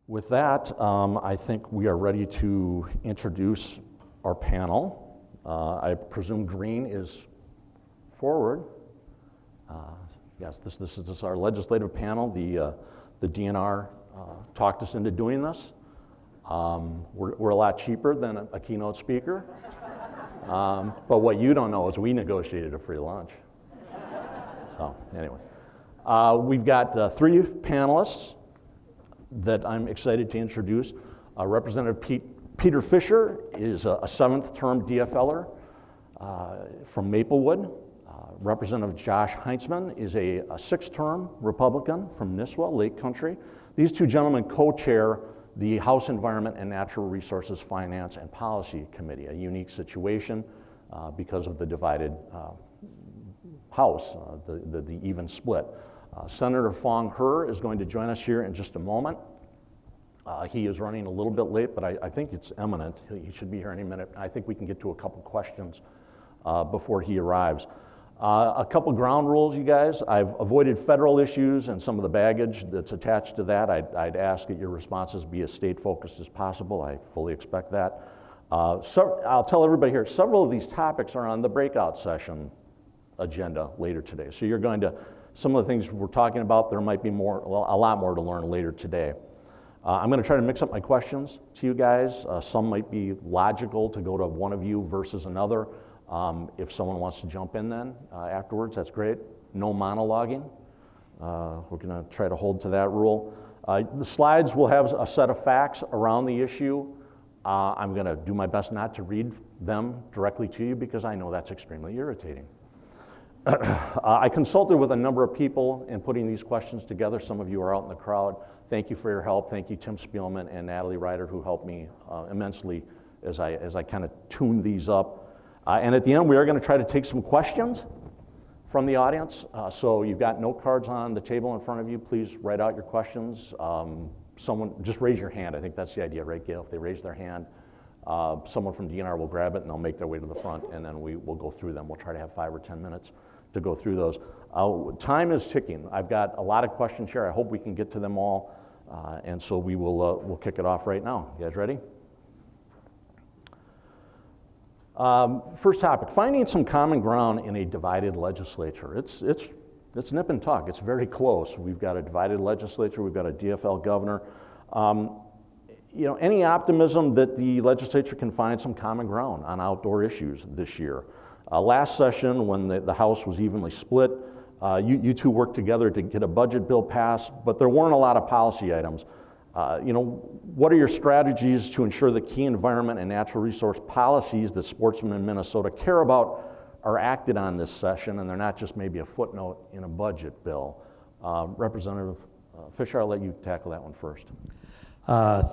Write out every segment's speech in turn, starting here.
With that, I think we are ready to introduce our panel. I presume green is forward. Yes, this is our legislative panel. The DNR talked us into doing this. We're a lot cheaper than a keynote speaker. But what you don't know is we negotiated a free lunch. So anyway, we've got three panelists that I'm excited to introduce. Representative Peter Fischer is a seventh-term DFLer from Maplewood. Representative Josh Heintzeman is a sixth-term Republican from Nisswa, Lake Country. These two gentlemen co-chair the House Environment and Natural Resources Finance and Policy Committee, a unique situation because of the divided House, the even split. Senator Foung Hawj is going to join us here in just a moment. He is running a little bit late, but I think it's imminent. He should be here any minute. I think we can get to a couple questions before he arrives. A couple ground rules, you guys. I've avoided federal issues and some of the baggage that's attached to that. I'd ask that your responses be as state-focused as possible. I fully expect that. So I'll tell everybody here, several of these topics are on the breakout session agenda later today. So you're going to, some of the things we're talking about, there might be more, well, a lot more to learn later today. I'm going to try to mix up my questions to you guys. Some might be logical to go to one of you versus another. If someone wants to jump in then afterwards, that's great. No monologuing. We're going to try to hold to that rule. The slides will have a set of facts around the issue. I'm going to do my best not to read them directly to you because I know that's extremely irritating. I consulted with a number of people in putting these questions together. Some of you are out in the crowd. Thank you for your help. Thank you, Tim Spielman and Natalie Ryder, who helped me immensely as I kind of tuned these up. And at the end, we are going to try to take some questions from the audience. So you've got note cards on the table in front of you. Please write out your questions. Someone, just raise your hand. I think that's the idea, right, Gail? If they raise their hand, someone from DNR will grab it and they'll make their way to the front, and then we'll go through them. We'll try to have 5 or 10 minutes to go through those. Time is ticking. I've got a lot of questions here. I hope we can get to them all. And so we'll kick it off right now. You guys ready? First topic, finding some common ground in a divided legislature. It's nip and tuck. It's very close. We've got a divided legislature. We've got a DFL governor. Any optimism that the legislature can find some common ground on outdoor issues this year. Last session, when the House was evenly split, you two worked together to get a budget bill passed, but there weren't a lot of policy items. What are your strategies to ensure the key environment and natural resource policies that sportsmen in Minnesota care about are acted on this session, and they're not just maybe a footnote in a budget bill? Representative Fischer, I'll let you tackle that one first.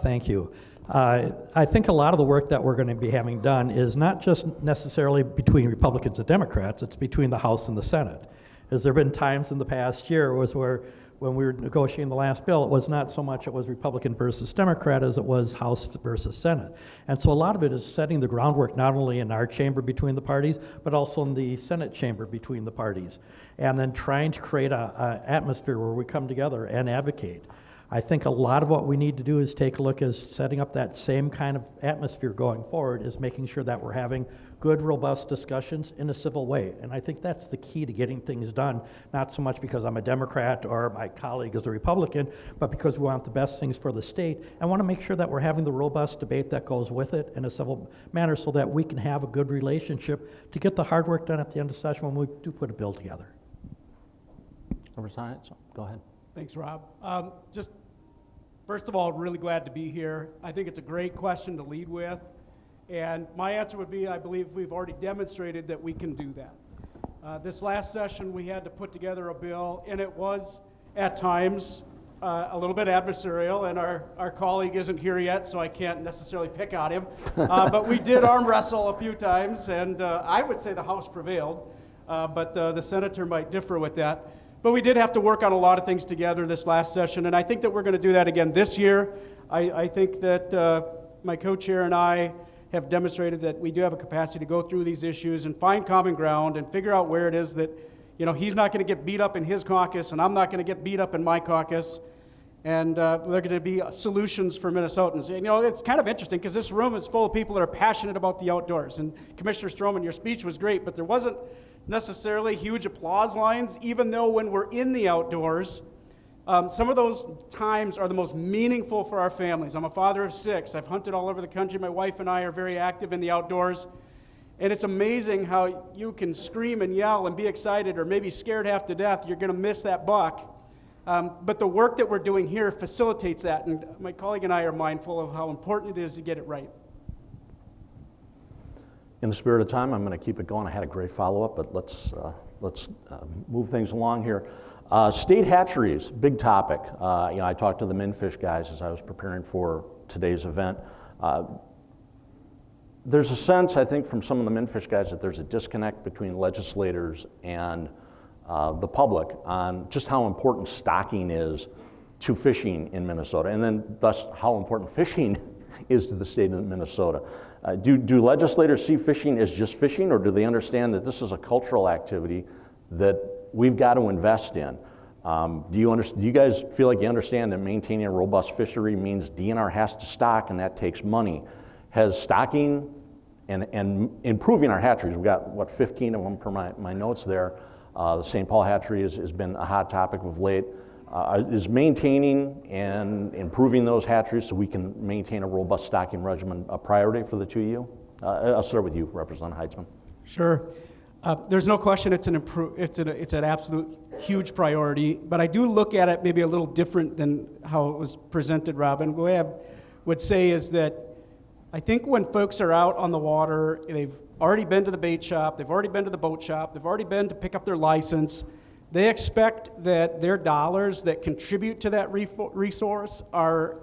Thank you. I think a lot of the work that we're going to be having done is not just necessarily between Republicans and Democrats, it's between the House and the Senate. As there have been times in the past year where when we were negotiating the last bill, it was not so much it was Republican versus Democrat as it was House versus Senate. And so a lot of it is setting the groundwork not only in our chamber between the parties, but also in the Senate chamber between the parties. And then trying to create an atmosphere where we come together and advocate. I think a lot of what we need to do is take a look at setting up that same kind of atmosphere going forward, is making sure that we're having good, robust discussions in a civil way. And I think that's the key to getting things done, not so much because I'm a Democrat or my colleague is a Republican, but because we want the best things for the state and want to make sure that we're having the robust debate that goes with it in a civil manner so that we can have a good relationship to get the hard work done at the end of session when we do put a bill together. Go ahead. Thanks, Rob. First of all, really glad to be here. I think it's a great question to lead with. And my answer would be, I believe we've already demonstrated that we can do that. This last session, we had to put together a bill, and it was, at times, a little bit adversarial, and our colleague isn't here yet, so I can't necessarily pick on him. But we did arm wrestle a few times, and I would say the House prevailed, but the senator might differ with that. But we did have to work on a lot of things together this last session, and I think that we're going to do that again this year. I think that my co-chair and I have demonstrated that we do have a capacity to go through these issues and find common ground and figure out where it is that, he's not going to get beat up in his caucus and I'm not going to get beat up in my caucus. And they're going to be solutions for Minnesotans. And, you know, it's kind of interesting because this room is full of people that are passionate about the outdoors. And Commissioner Stroman, your speech was great, but there wasn't necessarily huge applause lines, even though when we're in the outdoors, some of those times are the most meaningful for our families. I'm a father of 6. I've hunted all over the country. My wife and I are very active in the outdoors. And it's amazing how you can scream and yell and be excited or maybe scared half to death. You're going to miss that buck. But the work that we're doing here facilitates that, and my colleague and I are mindful of how important it is to get it right. In the spirit of time, I'm going to keep it going. I had a great follow-up, but let's move things along here. State hatcheries, big topic. I talked to the Minfish guys as I was preparing for today's event. There's a sense, I think, from some of the Minfish guys that there's a disconnect between legislators and the public on just how important stocking is to fishing in Minnesota, and then thus how important fishing is to the state of Minnesota. Do legislators see fishing as just fishing, or do they understand that this is a cultural activity that we've got to invest in? Do you guys feel like you understand that maintaining a robust fishery means DNR has to stock, and that takes money? Has stocking and improving our hatcheries, we've got, 15 of them per my notes there. The St. Paul hatchery has been a hot topic of late. Is maintaining and improving those hatcheries so we can maintain a robust stocking regimen a priority for the two of you? I'll start with you, Representative Heintzeman. Sure. There's no question it's an absolute huge priority, but I do look at it maybe a little different than how it was presented, Robin. The way I would say is that I think when folks are out on the water, they've already been to the bait shop, they've already been to the boat shop, they've already been to pick up their license. They expect that their dollars that contribute to that resource are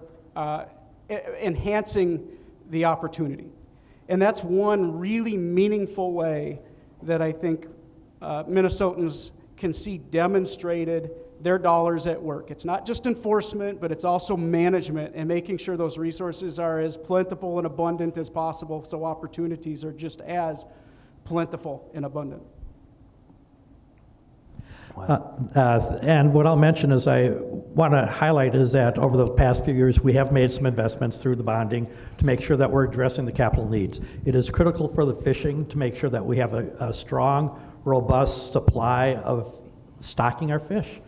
enhancing the opportunity. And that's one really meaningful way that I think Minnesotans can see demonstrated their dollars at work. It's not just enforcement, but it's also management and making sure those resources are as plentiful and abundant as possible so opportunities are just as plentiful and abundant. And what I'll mention is I want to highlight is that over the past few years, we have made some investments through the bonding to make sure that we're addressing the capital needs. It is critical for the fishing to make sure that we have a strong, robust supply of stocking our fish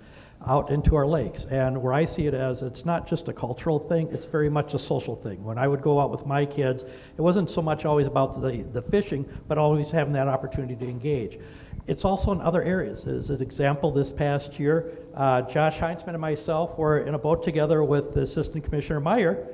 out into our lakes. And where I see it as, it's not just a cultural thing, it's very much a social thing. When I would go out with my kids, it wasn't so much always about the fishing, but always having that opportunity to engage. It's also in other areas. As an example, this past year, Josh Heintzeman and myself were in a boat together with Assistant Commissioner Meyer,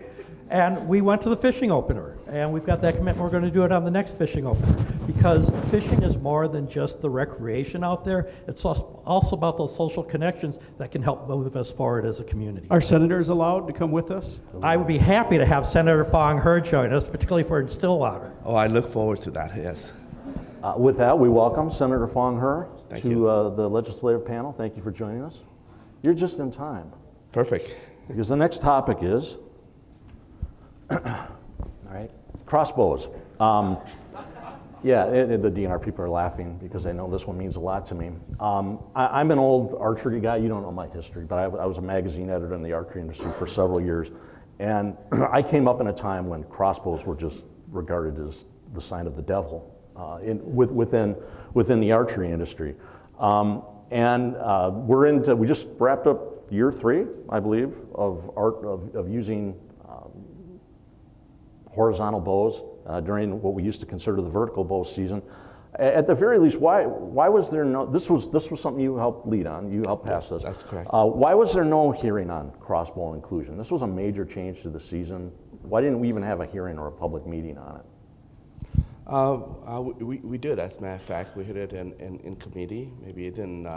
and we went to the fishing opener. And we've got that commitment, we're going to do it on the next fishing opener. Because fishing is more than just the recreation out there. It's also about those social connections that can help move us forward as a community. Are senators allowed to come with us? I would be happy to have Senator Foung Hawj join us, particularly if we're in Stillwater. Oh, I look forward to that, yes. With that, we welcome Senator Foung Hawj Thank to you. the legislative panel. Thank you for joining us. You're just in time, Perfect. because the next topic is, all right, crossbows. Yeah, the DNR people are laughing because they know this one means a lot to me. I'm an old archery guy. You don't know my history, but I was a magazine editor in the archery industry for several years. And I came up in a time when crossbows were just regarded as the sign of the devil within the archery industry. We just wrapped up year 3, I believe, of using horizontal bows during what we used to consider the vertical bow season. At the very least, why was there no? This was something you helped lead on. You helped pass this. That's correct. Why was there no hearing on crossbow inclusion? This was a major change to the season. Why didn't we even have a hearing or a public meeting on it? We did, as a matter of fact. We hit it in committee. Maybe it didn't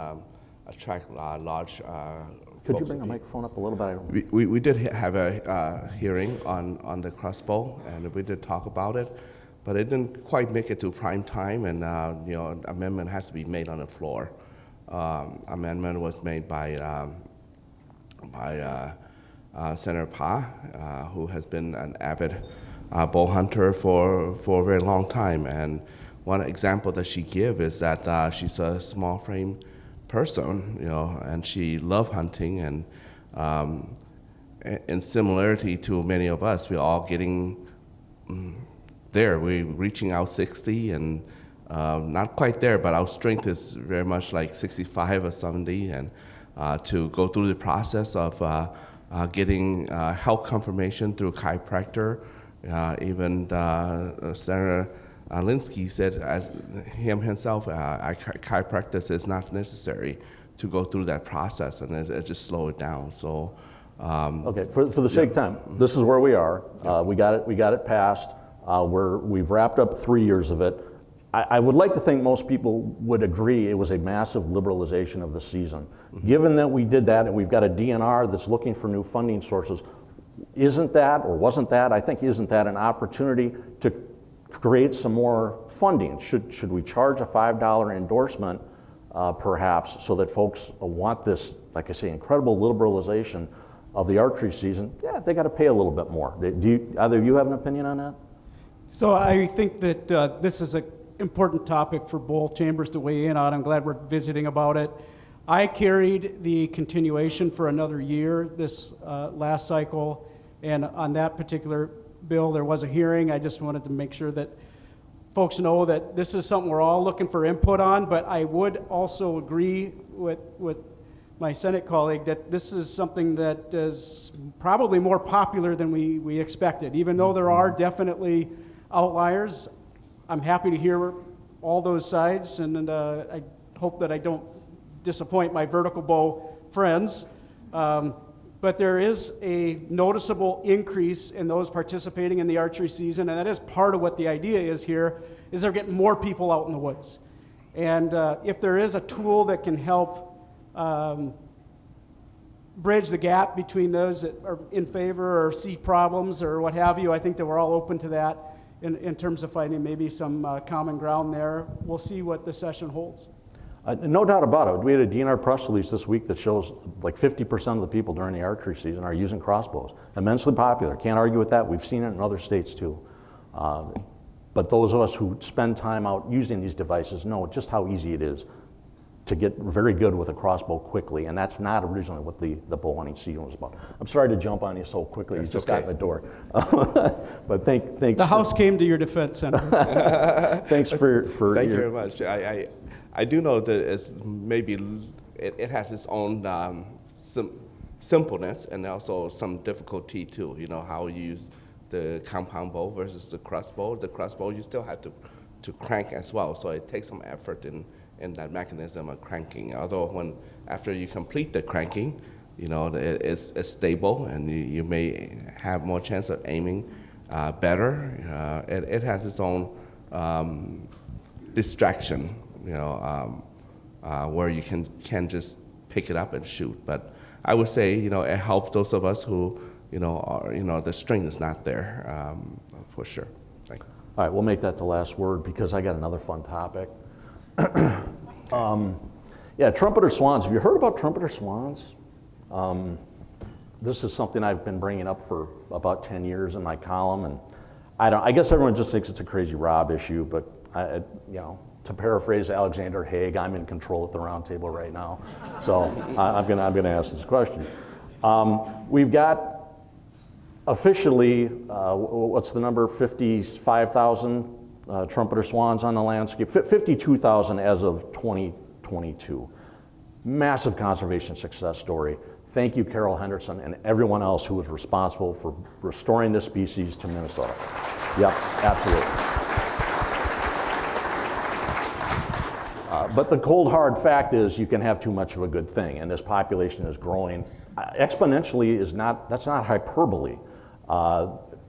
attract large Could you folks. bring a microphone up a little bit? We did have a hearing on the crossbow, and we did talk about it, but it didn't quite make it to prime time, and amendment has to be made on the floor. Amendment was made by Senator Pa, who has been an avid bow hunter for a very long time, and one example that she gives is that she's a small frame person, and she loved hunting, and in similarity to many of us, we're all getting there. We're reaching out 60 and not quite there, but our strength is very much like 65 or 70. And to go through the process of getting health confirmation through chiropractor, even Senator Linsky said, as himself, chiropractic is not necessary to go through that process, and it just slow it down. So, okay, for the sake of time, this is where we are. We got it passed. We've wrapped up 3 years of it. I would like to think most people would agree it was a massive liberalization of the season. Given that we did that, and we've got a DNR that's looking for new funding sources, isn't that, or wasn't that, I think isn't that an opportunity to create some more funding? Should we charge a $5 endorsement perhaps, so that folks want this, like I say, incredible liberalization of the archery season? Yeah, they got to pay a little bit more. Do either of you have an opinion on that? So I think that this is an important topic for both chambers to weigh in on. I'm glad we're visiting about it. I carried the continuation for another year this last cycle, and on that particular bill there was a hearing. I just wanted to make sure that folks know that this is something we're all looking for input on, but I would also agree with my Senate colleague that this is something that is probably more popular than we expected. Even though there are definitely outliers, I'm happy to hear all those sides, and I hope that I don't disappoint my vertical bow friends. But there is a noticeable increase in those participating in the archery season, and that is part of what the idea is here, is they're getting more people out in the woods. And if there is a tool that can help bridge the gap between those that are in favor or see problems or what have you, I think that we're all open to that in terms of finding maybe some common ground there. We'll see what the session holds. No doubt about it. We had a DNR press release this week that shows like 50% of the people during the archery season are using crossbows. Immensely popular. Can't argue with that. We've seen it in other states too. But those of us who spend time out using these devices know just how easy it is to get very good with a crossbow quickly, and that's not originally what the bow hunting season was about. I'm sorry to jump on you so quickly. That's you just okay. got in the door. But thanks. The House came to your defense, Senator. Thanks for thank you very much. I do know that it's maybe it has its own simpleness and also some difficulty too. You know, how you use the compound bow versus the crossbow. The crossbow you still have to crank as well, so it takes some effort in that mechanism of cranking. Although after you complete the cranking, you know, it's stable and you may have more chance of aiming better. It has its own distraction, you know, where you can just pick it up and shoot. But I would say, you know, it helps those of us who, you know, the strength is not there, for sure. Thank you. All right, we'll make that the last word because I got another fun topic. Yeah, trumpeter swans. Have you heard about trumpeter swans? This is something I've been bringing up for about 10 years in my column, and I guess everyone just thinks it's a crazy Rob issue, but you know, to paraphrase Alexander Haig, I'm in control at the Roundtable right now, so I'm gonna ask this question. We've got officially, what's the number? 55,000 trumpeter swans on the landscape. 52,000 as of 2022. Massive conservation success story. Thank you, Carol Henderson, and everyone else who was responsible for restoring this species to Minnesota. Yep, absolutely. But the cold hard fact is you can have too much of a good thing, and this population is growing exponentially. That's not hyperbole.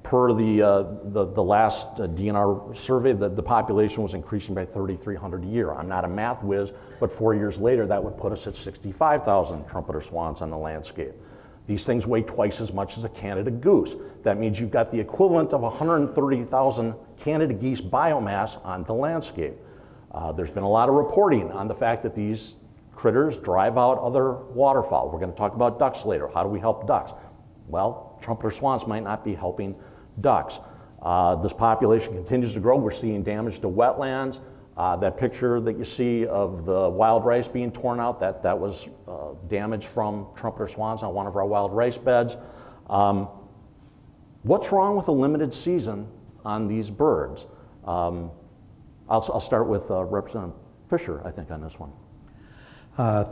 Per the last DNR survey, the population was increasing by 3,300 a year. I'm not a math whiz, but 4 years later, that would put us at 65,000 trumpeter swans on the landscape. These things weigh twice as much as a Canada goose. That means you've got the equivalent of 130,000 Canada geese biomass on the landscape. There's been a lot of reporting on the fact that these critters drive out other waterfowl. We're going to talk about ducks later. How do we help ducks? Well, trumpeter swans might not be helping ducks. This population continues to grow. We're seeing damage to wetlands. That picture that you see of the wild rice being torn out, that was damage from trumpeter swans on one of our wild rice beds. What's wrong with a limited season on these birds? I'll start with Representative Fischer, I think, on this one.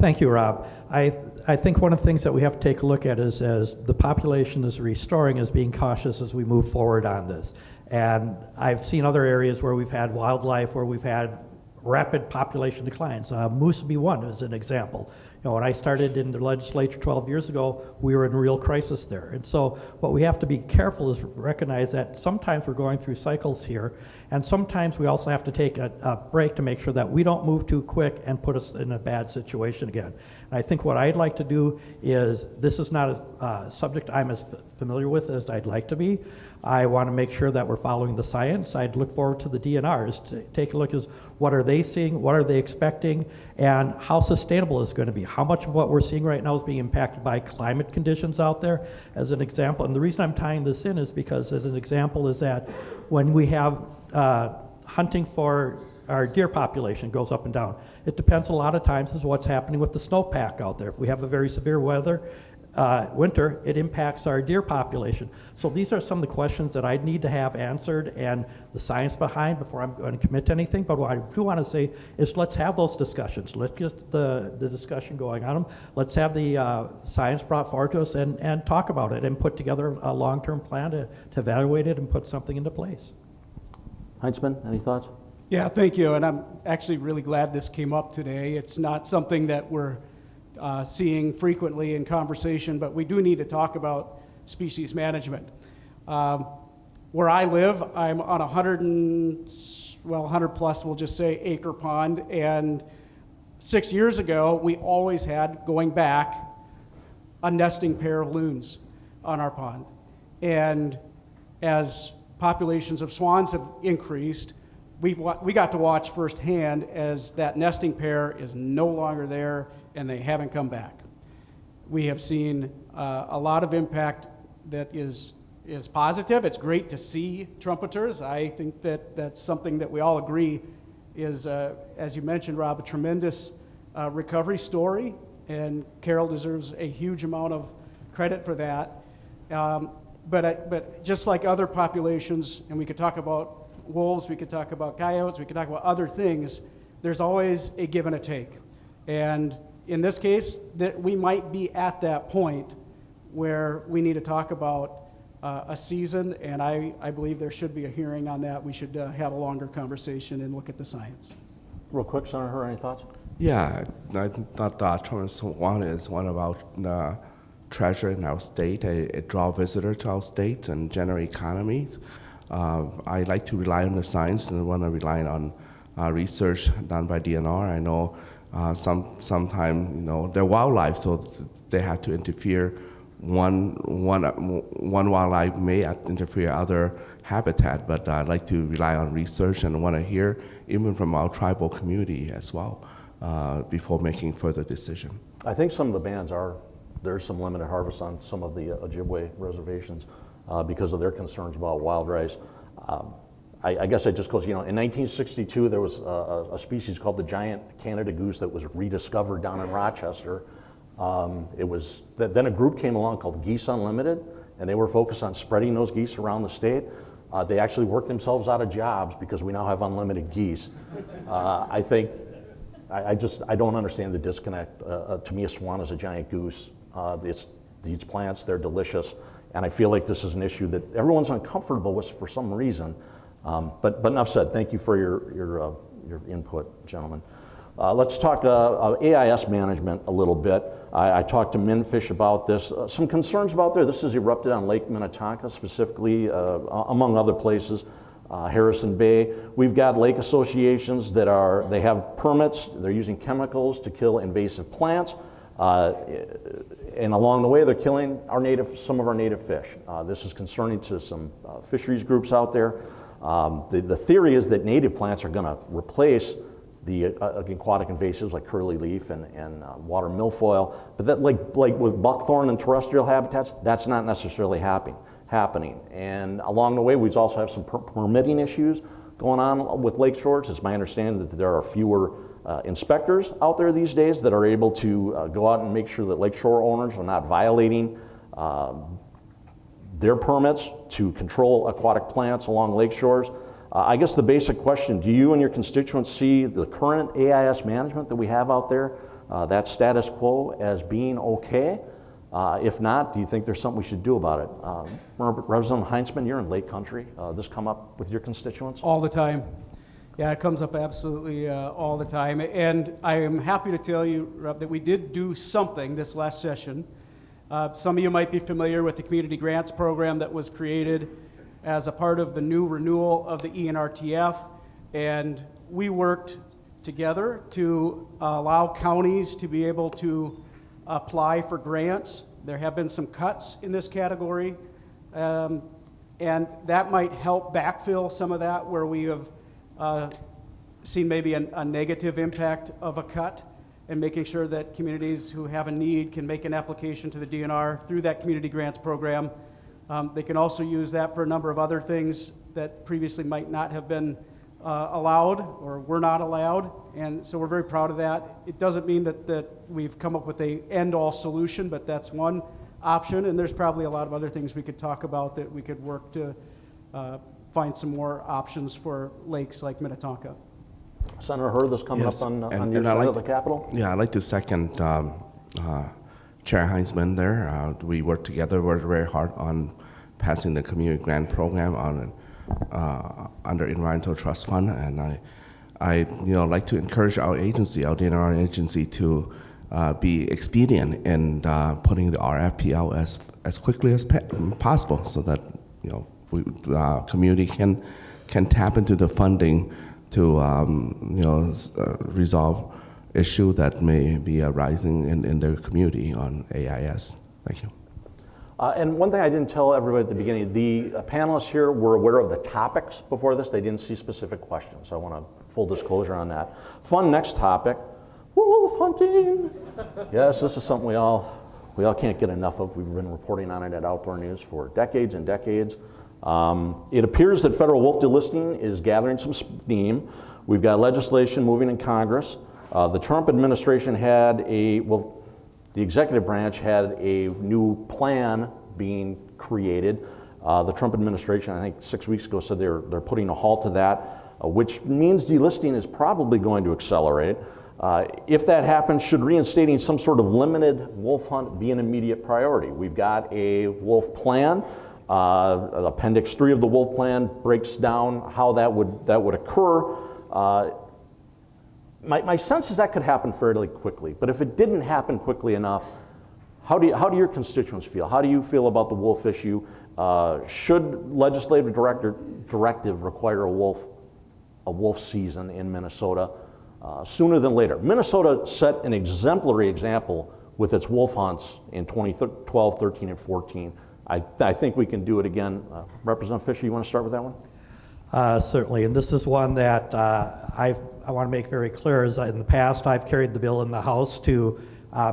Thank you, Rob. I think one of the things that we have to take a look at is as the population is restoring, is being cautious as we move forward on this. And I've seen other areas where we've had wildlife, where we've had rapid population declines. Moose would be one as an example. When I started in the legislature 12 years ago, we were in real crisis there. And so what we have to be careful is recognize that sometimes we're going through cycles here, and sometimes we also have to take a break to make sure that we don't move too quick and put us in a bad situation again. And I think what I'd like to do is, this is not a subject I'm as familiar with as I'd like to be. I want to make sure that we're following the science. I'd look forward to the DNRs to take a look at what are they seeing, what are they expecting, and how sustainable is it going to be. How much of what we're seeing right now is being impacted by climate conditions out there, as an example. And the reason I'm tying this in is because, as an example, is that when we have hunting for our deer population goes up and down, it depends a lot of times is what's happening with the snowpack out there. If we have a very severe winter, it impacts our deer population. So these are some of the questions that I need to have answered and the science behind before I'm going to commit to anything. But what I do want to say is, let's have those discussions. Let's get the discussion going on them. Let's have the science brought forward to us and talk about it and put together a long-term plan to evaluate it and put something into place. Heintzeman, any thoughts? Yeah, thank you. And I'm actually really glad this came up today. It's not something that we're seeing frequently in conversation, but we do need to talk about species management. Where I live, I'm on 100 plus, we'll just say, acre pond, and 6 years ago, we always had, going back, a nesting pair of loons on our pond. And as populations of swans have increased, we got to watch firsthand as that nesting pair is no longer there and they haven't come back. We have seen a lot of impact that is positive. It's great to see trumpeters. I think that that's something that we all agree is, as you mentioned, Rob, a tremendous recovery story, and Carol deserves a huge amount of credit for that. But just like other populations, and we could talk about wolves, we could talk about coyotes, we could talk about other things, there's always a give and a take. And in this case, that we might be at that point where we need to talk about a season, and I believe there should be a hearing on that. We should have a longer conversation and look at the science. Real quick, Senator, any thoughts? Yeah, I thought Thomas Swan is one of our treasure in our state. It draws visitors to our state and generate economies. I like to rely on the science and want to rely on research done by DNR. I know sometimes they're wildlife, so they have to interfere. One wildlife may interfere other habitat, but I like to rely on research and want to hear even from our tribal community as well before making further decision. I think some of the bands there's some limited harvest on some of the Ojibwe reservations because of their concerns about wild rice. I guess it just goes, in 1962 there was a species called the giant Canada goose that was rediscovered down in Rochester. Then a group came along called Geese Unlimited, and they were focused on spreading those geese around the state. They actually worked themselves out of jobs because we now have unlimited geese. I don't understand the disconnect. To me, a swan is a giant goose. These plants, they're delicious, and I feel like this is an issue that everyone's uncomfortable with for some reason. But enough said. Thank you for your input, gentlemen. Let's talk AIS management a little bit. I talked to Minfish about this. Some concerns about there. This has erupted on Lake Minnetonka specifically, among other places, Harrison Bay. We've got lake associations that they have permits. They're using chemicals to kill invasive plants. And along the way, they're killing some of our native fish. This is concerning to some fisheries groups out there. The theory is that native plants are going to replace the aquatic invasives like curly leaf and water milfoil, but that like with buckthorn and terrestrial habitats, that's not necessarily happening. And along the way, we also have some permitting issues going on with lake shores. It's my understanding that there are fewer inspectors out there these days that are able to go out and make sure that lakeshore owners are not violating their permits to control aquatic plants along lake shores. I guess the basic question, do you and your constituents see the current AIS management that we have out there, that status quo, as being okay? If not, do you think there's something we should do about it? Representative Heintzeman, you're in Lake Country. This come up with your constituents? All the time. Yeah, it comes up absolutely all the time. And I am happy to tell you, Rep, that we did do something this last session. Some of you might be familiar with the Community Grants Program that was created as a part of the new renewal of the ENRTF. And we worked together to allow counties to be able to apply for grants. There have been some cuts in this category. And that might help backfill some of that where we have seen maybe a negative impact of a cut, and making sure that communities who have a need can make an application to the DNR through that community grants program. They can also use that for a number of other things that previously might not have been allowed or were not allowed, and so we're very proud of that. It doesn't mean that we've come up with a end-all solution, but that's one option, and there's probably a lot of other things we could talk about that we could work to find some more options for lakes like Minnetonka. Senator Hur, this coming Yes, up on and your I side like- of the Capitol? Yeah, I'd like to second Chair Heintzeman there. We worked together, worked very hard on passing the community grant program on under Environmental Trust Fund, and I like to encourage our agency, our DNR agency, to be expedient in putting the RFP out as quickly as possible, so that we, community can tap into the funding to resolve issue that may be arising in their community on AIS. Thank you. And one thing I didn't tell everybody at the beginning, the panelists here were aware of the topics before this. They didn't see specific questions, so I want a full disclosure on that. Fun next topic, wolf hunting. Yes, this is something we all can't get enough of. We've been reporting on it at Outdoor News for decades and decades. It appears that federal wolf delisting is gathering some steam. We've got legislation moving in Congress. The Trump administration had the executive branch had a new plan being created. The Trump administration, I think 6 weeks ago, said they're putting a halt to that, which means delisting is probably going to accelerate. If that happens, should reinstating some sort of limited wolf hunt be an immediate priority? We've got a wolf plan. Appendix 3 of the wolf plan breaks down how that would occur. My sense is that could happen fairly quickly, but if it didn't happen quickly enough, how do your constituents feel? How do you feel about the wolf issue? Should legislative directive require a wolf season in Minnesota sooner than later? Minnesota set an exemplary example with its wolf hunts in 2012, 13, and 14. I think we can do it again. Representative Fischer, you want to start with that one? Certainly, and this is one that I want to make very clear. Is in the past, I've carried the bill in the House to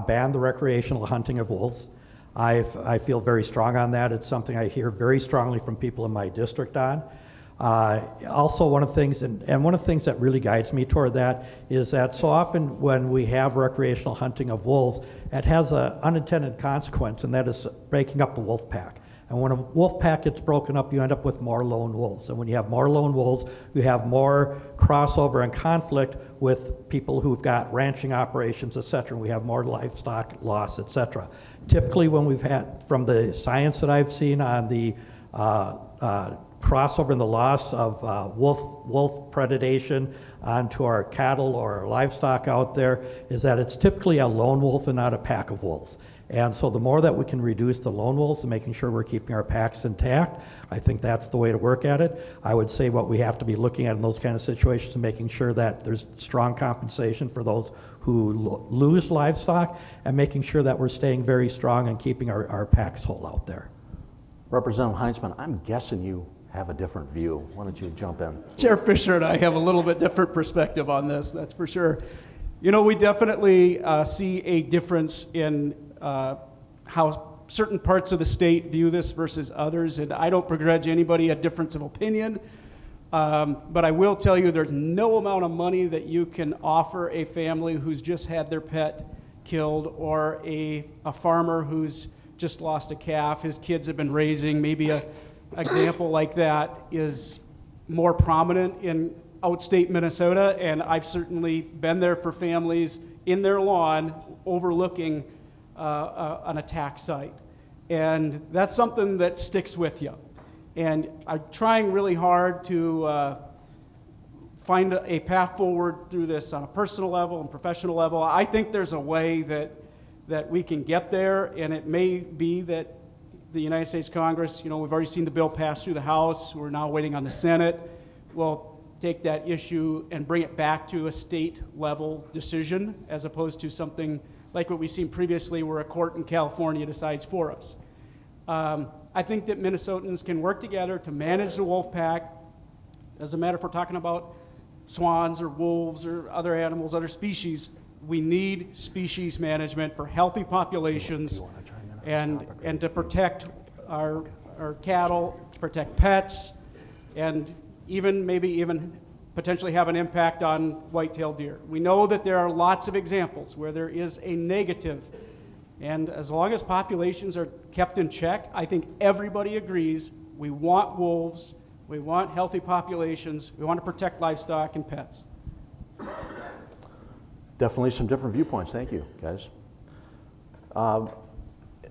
ban the recreational hunting of wolves. I feel very strong on that. It's something I hear very strongly from people in my district on. Also, one of the things, and one of the things that really guides me toward that is that so often when we have recreational hunting of wolves, it has an unintended consequence, and that is breaking up the wolf pack. And when a wolf pack gets broken up, you end up with more lone wolves. And when you have more lone wolves, you have more crossover and conflict with people who've got ranching operations, et cetera. We have more livestock loss, et cetera. Typically, when we've had, from the science that I've seen on the crossover and the loss of wolf predation onto our cattle or our livestock out there, is that it's typically a lone wolf and not a pack of wolves. And so the more that we can reduce the lone wolves and making sure we're keeping our packs intact, I think that's the way to work at it. I would say what we have to be looking at in those kind of situations is making sure that there's strong compensation for those who lose livestock, and making sure that we're staying very strong and keeping our packs whole out there. Representative Heintzeman, I'm guessing you have a different view. Why don't you jump in? Chair Fischer and I have a little bit different perspective on this, that's for sure. You know, we definitely see a difference in how certain parts of the state view this versus others, and I don't begrudge anybody a difference of opinion, but I will tell you there's no amount of money that you can offer a family who's just had their pet killed, or a farmer who's just lost a calf his kids have been raising. Maybe a example like that is more prominent in outstate Minnesota, and I've certainly been there for families in their lawn overlooking an attack site. And that's something that sticks with you. And I'm trying really hard to find a path forward through this on a personal level and professional level. I think there's a way that we can get there, and it may be that the United States Congress, we've already seen the bill pass through the House, we're now waiting on the Senate, will take that issue and bring it back to a state level decision as opposed to something like what we've seen previously where a court in California decides for us. I think that Minnesotans can work together to manage the wolf pack. Doesn't matter if we're talking about swans or wolves or other animals, other species. We need species management for healthy populations and to protect our cattle, to protect pets, and maybe even potentially have an impact on white-tailed deer. We know that there are lots of examples where there is a negative, and as long as populations are kept in check, I think everybody agrees we want wolves, we want healthy populations, we want to protect livestock and pets. Definitely some different viewpoints. Thank you, guys.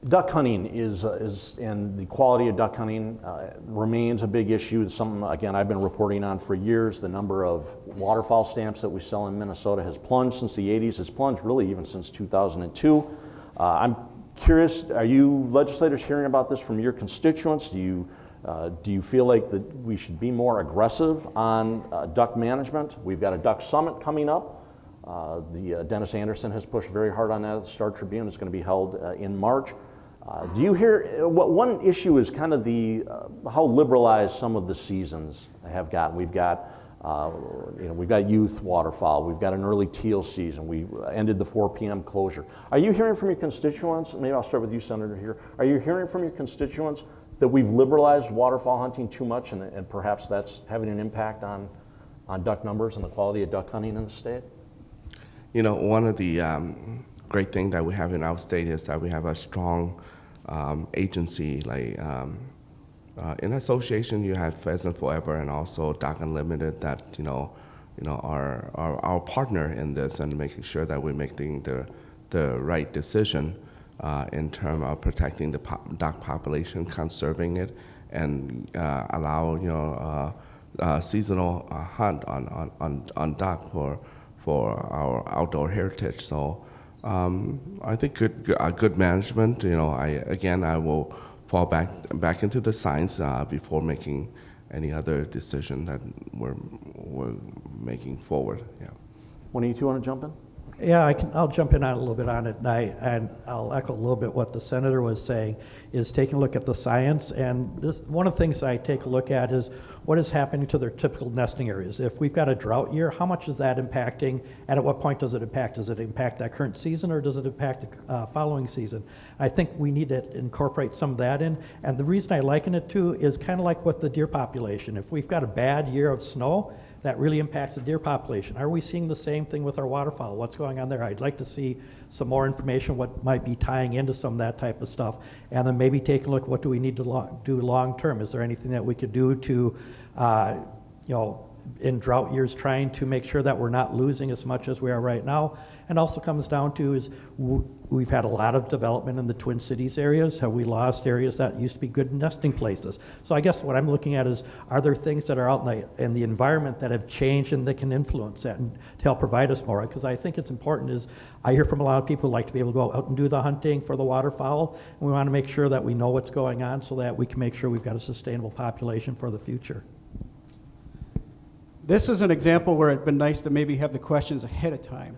Duck hunting and the quality of duck hunting remains a big issue. It's something, again, I've been reporting on for years. The number of waterfowl stamps that we sell in Minnesota has plunged since the 80s. It's plunged really even since 2002. I'm curious, are you legislators hearing about this from your constituents? Do you feel like that we should be more aggressive on duck management? We've got a duck summit coming up. Dennis Anderson has pushed very hard on that at the Star Tribune. It's going to be held in March. Do you hear, one issue is kind of how liberalized some of the seasons have gotten. We've got youth waterfowl. We've got an early teal season. We ended the 4 p.m. closure. Are you hearing from your constituents? Maybe I'll start with you, Senator, here. Are you hearing from your constituents that we've liberalized waterfowl hunting too much and perhaps that's having an impact on duck numbers and the quality of duck hunting in the state? One of the great things that we have in our state is that we have a strong agency. Like in association, you have Pheasant Forever and also Duck Unlimited that are our partner in this and making sure that we're making the right decision in terms of protecting the duck population, conserving it, and allow seasonal hunt on duck for our outdoor heritage. So I think good management. I will fall back into the science before making any other decision that we're making forward. Yeah. One of you two want to jump in? Yeah, I'll jump in on a little bit on it, and I'll echo a little bit what the senator was saying, is taking a look at the science. And one of the things I take a look at is what is happening to their typical nesting areas. If we've got a drought year, how much is that impacting, and at what point does it impact? Does it impact that current season, or does it impact the following season? I think we need to incorporate some of that in. And the reason I liken it to is kind of like with the deer population. If we've got a bad year of snow, that really impacts the deer population. Are we seeing the same thing with our waterfowl? What's going on there? I'd like to see some more information, what might be tying into some of that type of stuff, and then maybe take a look, what do we need to do long term? Is there anything that we could do to, in drought years, trying to make sure that we're not losing as much as we are right now? And also comes down to is we've had a lot of development in the Twin Cities areas. Have we lost areas that used to be good nesting places? So I guess what I'm looking at is, are there things that are out in the environment that have changed and that can influence that and to help provide us more? Because I think it's important is, I hear from a lot of people who like to be able to go out and do the hunting for the waterfowl, and we want to make sure that we know what's going on so that we can make sure we've got a sustainable population for the future. This is an example where it'd been nice to maybe have the questions ahead of time.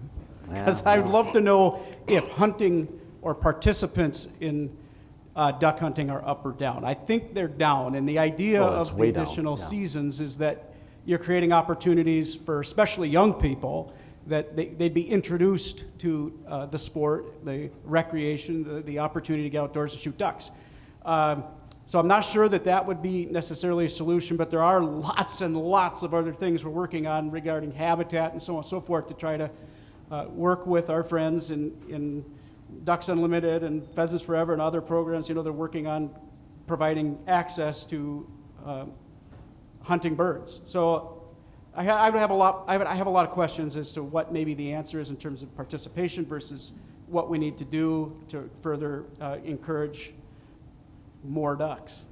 Because I would love to know if hunting or participants in duck hunting are up or down. I think they're down, and the idea of the additional seasons is that you're creating opportunities for especially young people that they'd be introduced to the sport, the recreation, the opportunity to get outdoors and shoot ducks. So I'm not sure that would be necessarily a solution, but there are lots and lots of other things we're working on regarding habitat and so on and so forth to try to work with our friends in Ducks Unlimited and Pheasants Forever and other programs, they're working on providing access to hunting birds. So I have a lot of questions as to what maybe the answer is in terms of participation versus what we need to do to further encourage more ducks.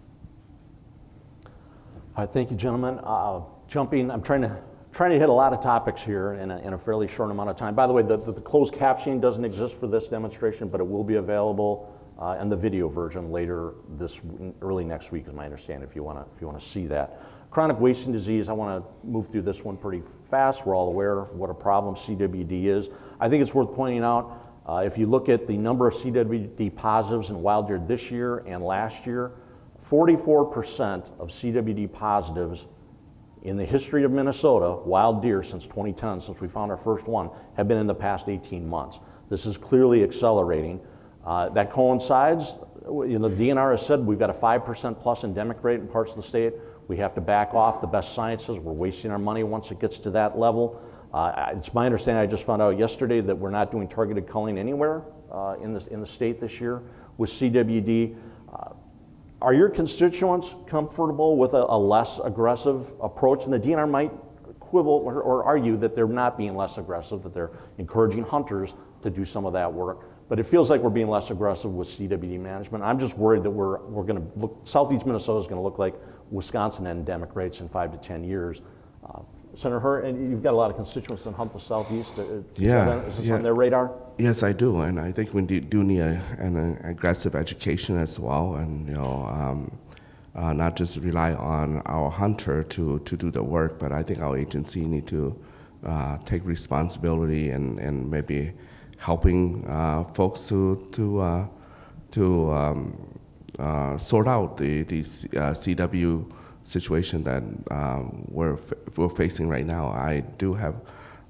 All right, thank you, gentlemen. I'm trying to hit a lot of topics here in a fairly short amount of time. By the way, the closed captioning doesn't exist for this demonstration, but it will be available in the video version later early next week, is my understanding. If you want to see that. Chronic wasting disease. I want to move through this one pretty fast. We're all aware what a problem CWD is. I think it's worth pointing out. If you look at the number of CWD positives in wild deer this year and last year, 44% of CWD positives in the history of Minnesota, wild deer since 2010, since we found our first one, have been in the past 18 months. This is clearly accelerating. That coincides, the DNR has said we've got a 5% plus endemic rate in parts of the state. We have to back off. The best science says we're wasting our money once it gets to that level. It's my understanding, I just found out yesterday, that we're not doing targeted culling anywhere in the state this year with CWD. Are your constituents comfortable with a less aggressive approach? And the DNR might quibble or argue that they're not being less aggressive, that they're encouraging hunters to do some of that work. But it feels like we're being less aggressive with CWD management. I'm just worried that we're going to look, Southeast Minnesota is going to look like Wisconsin endemic rates in 5 to 10 years. Senator Hur, and you've got a lot of constituents that hunt the Southeast. Is this on their radar? Yes, I do, and I think we do need an aggressive education as well, and not just rely on our hunter to do the work, but I think our agency need to take responsibility and maybe helping folks to sort out the CW situation that we're facing right now. I do have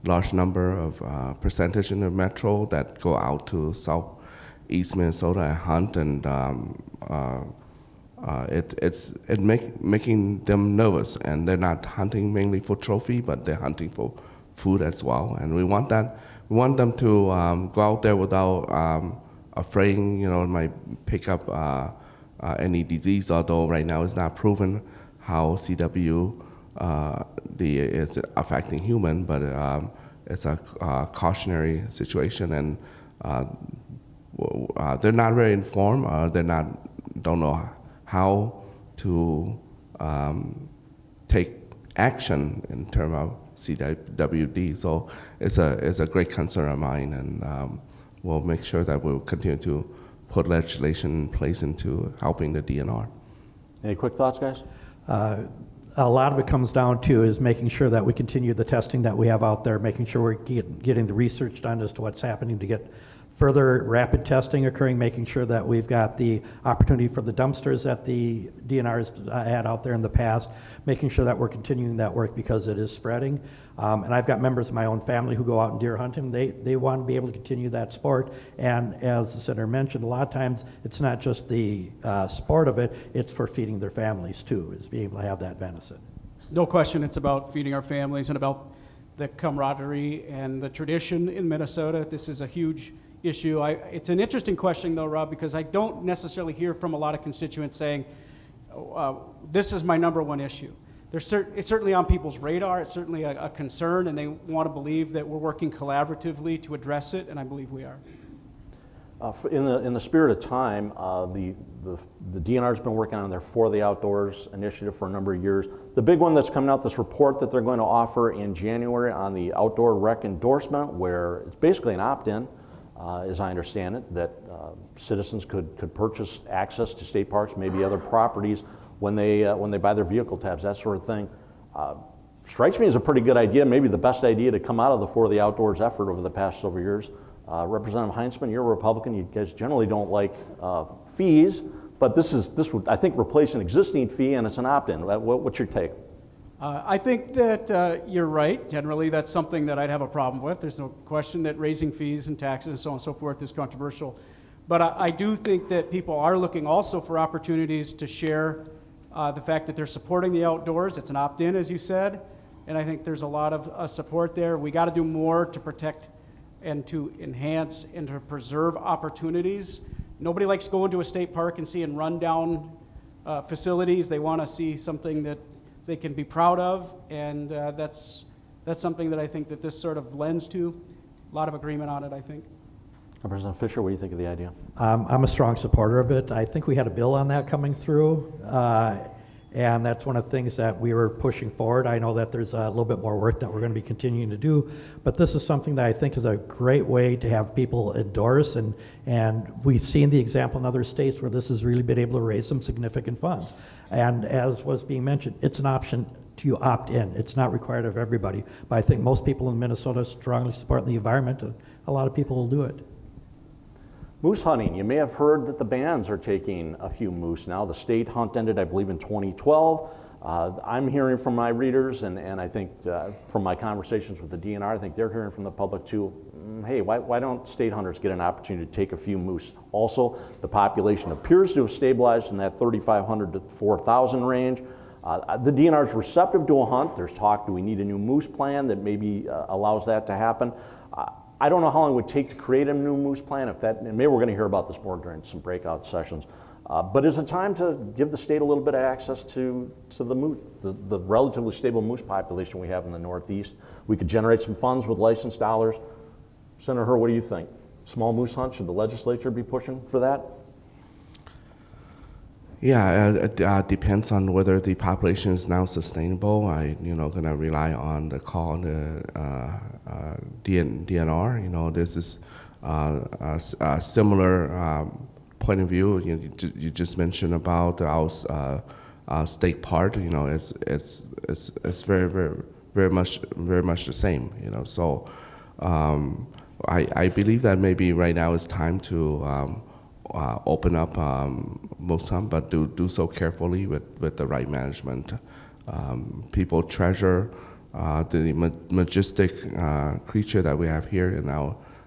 large number of percentage in the metro that go out to southeast Minnesota and hunt, and it's making them nervous, and they're not hunting mainly for trophy, but they're hunting for food as well. And we want them to go out there without afraid, it might pick up any disease, although right now it's not proven how CW is affecting human, but it's a cautionary situation, and they're not very informed, or don't know how to take action in terms of CWD. So it's a great concern of mine, and we'll make sure that we'll continue to put legislation in place into helping the DNR. Any quick thoughts, guys? A lot of it comes down to is making sure that we continue the testing that we have out there, making sure we're getting the research done as to what's happening to get further rapid testing occurring, making sure that we've got the opportunity for the dumpsters that the DNR's had out there in the past, making sure that we're continuing that work because it is spreading. And I've got members of my own family who go out and deer hunting. They want to be able to continue that sport. And as the senator mentioned, a lot of times it's not just the sport of it, it's for feeding their families too, is being able to have that benefit. No question, it's about feeding our families and about the camaraderie and the tradition in Minnesota. This is a huge issue. It's an interesting question though, Rob, because I don't necessarily hear from a lot of constituents saying, this is my number one issue. It's certainly on people's radar. It's certainly a concern, and they want to believe that we're working collaboratively to address it, and I believe we are. In the spirit of time, the DNR's been working on their For the Outdoors initiative for a number of years. The big one that's coming out, this report that they're going to offer in January on the outdoor rec endorsement, where it's basically an opt-in, as I understand it, that citizens could purchase access to state parks, maybe other properties, when they buy their vehicle tabs, that sort of thing. Strikes me as a pretty good idea, maybe the best idea to come out of the For the Outdoors effort over the past several years. Representative Heintzeman, you're a Republican. You guys generally don't like fees, but this would, I think, replace an existing fee, and it's an opt-in. What's your take? I think that you're right. Generally, that's something that I'd have a problem with. There's no question that raising fees and taxes and so on and so forth is controversial. But I do think that people are looking also for opportunities to share the fact that they're supporting the outdoors. It's an opt-in, as you said, and I think there's a lot of support there. We got to do more to protect and to enhance and to preserve opportunities. Nobody likes going to a state park and seeing rundown facilities. They want to see something that they can be proud of, and that's something that I think that this sort of lends to. A lot of agreement on it, I think. Representative Fischer, what do you think of the idea? I'm a strong supporter of it. I think we had a bill on that coming through, and that's one of the things that we were pushing forward. I know that there's a little bit more work that we're going to be continuing to do, but this is something that I think is a great way to have people endorse, and we've seen the example in other states where this has really been able to raise some significant funds. And as was being mentioned, it's an option to opt in. It's not required of everybody, but I think most people in Minnesota strongly support the environment, and a lot of people will do it. Moose hunting. You may have heard that the bands are taking a few moose now. The state hunt ended, I believe, in 2012. I'm hearing from my readers, and I think from my conversations with the DNR, I think they're hearing from the public too, hey, why don't state hunters get an opportunity to take a few moose? Also, the population appears to have stabilized in that 3,500 to 4,000 range. The DNR is receptive to a hunt. There's talk, do we need a new moose plan that maybe allows that to happen? I don't know how long it would take to create a new moose plan, and maybe we're going to hear about this more during some breakout sessions. But is it time to give the state a little bit of access to the moose, the relatively stable moose population we have in the Northeast? We could generate some funds with licensed dollars. Senator Hur, what do you think? Small moose hunt, should the legislature be pushing for that? Yeah, it depends on whether the population is now sustainable. Going to rely on the call on the DNR. This is a similar point of view. You just mentioned about our state part. It's very much the same. So I believe that maybe right now it's time to open up moose hunt, but do so carefully with the right management. People treasure the majestic creature that we have here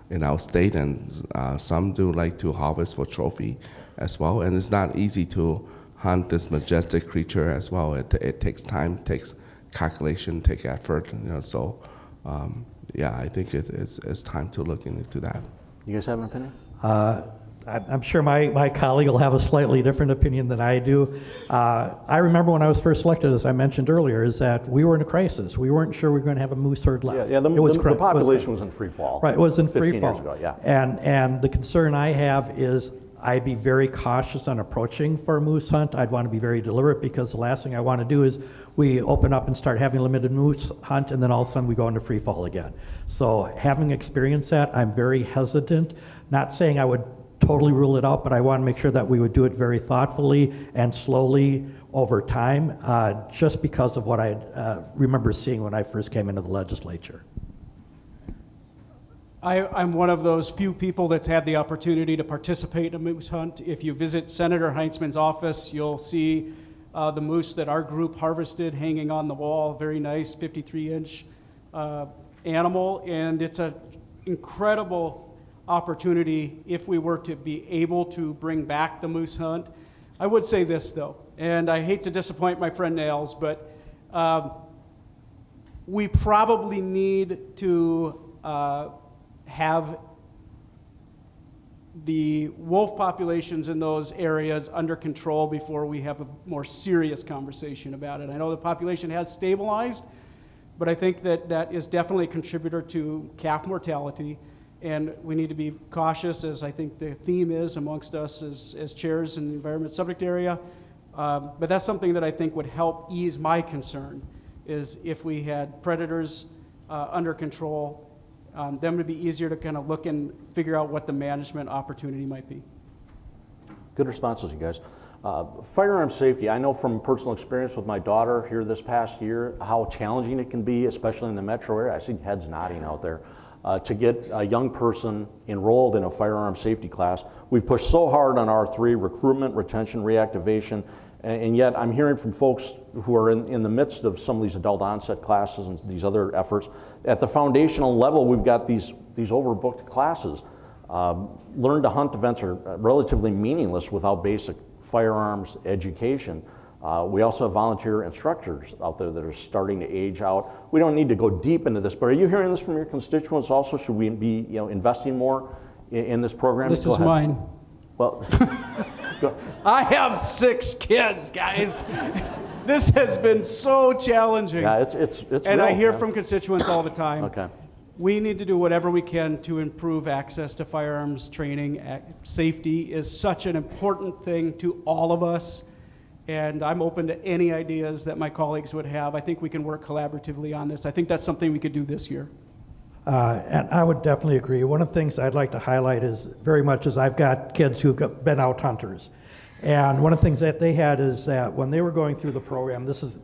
in our state, and some do like to harvest for trophy as well. And it's not easy to hunt this majestic creature as well. It takes time, takes calculation, takes effort. So I think it's time to look into that. You guys have an opinion? I'm sure my colleague will have a slightly different opinion than I do. I remember when I was first elected, as I mentioned earlier, is that we were in a crisis. We weren't sure we were going to have a moose herd left. Yeah, the population was in free fall. Right, it was in free 15 fall. years ago, yeah. And the concern I have is I'd be very cautious on approaching for a moose hunt. I'd want to be very deliberate, because the last thing I want to do is we open up and start having limited moose hunt, and then all of a sudden we go into free fall again. So having experienced that, I'm very hesitant. Not saying I would totally rule it out, but I want to make sure that we would do it very thoughtfully and slowly over time, just because of what I remember seeing when I first came into the legislature. I'm one of those few people that's had the opportunity to participate in a moose hunt. If you visit Senator Heintzeman's office, you'll see the moose that our group harvested hanging on the wall. Very nice 53-inch animal, and it's an incredible opportunity if we were to be able to bring back the moose hunt. I would say this, though, and I hate to disappoint my friend Nails, but we probably need to have the wolf populations in those areas under control before we have a more serious conversation about it. I know the population has stabilized, but I think that is definitely a contributor to calf mortality. And we need to be cautious, as I think the theme is amongst us as chairs in the environment subject area. But that's something that I think would help ease my concern, is if we had predators under control, them to be easier to kind of look and figure out what the management opportunity might be. Good responses, you guys. Firearm safety, I know from personal experience with my daughter here this past year how challenging it can be, especially in the metro area. I see heads nodding out there. To get a young person enrolled in a firearm safety class. We've pushed so hard on R3, recruitment, retention, reactivation, and yet I'm hearing from folks who are in the midst of some of these adult onset classes and these other efforts. At the foundational level, we've got these overbooked classes. Learn to hunt events are relatively meaningless without basic firearms education. We also have volunteer instructors out there that are starting to age out. We don't need to go deep into this, but are you hearing this from your constituents also? Should we be investing more in this program? This Go is ahead. mine. Well, I have 6 kids, guys. This has been so challenging. yeah, it's And I real, hear man. from constituents all the time. Okay. We need to do whatever we can to improve access to firearms training. Safety is such an important thing to all of us, and I'm open to any ideas that my colleagues would have. I think we can work collaboratively on this. I think that's something we could do this year. And I would definitely agree. One of the things I'd like to highlight is very much is I've got kids who've been out hunters. And one of the things that they had is that when they were going through the program, this is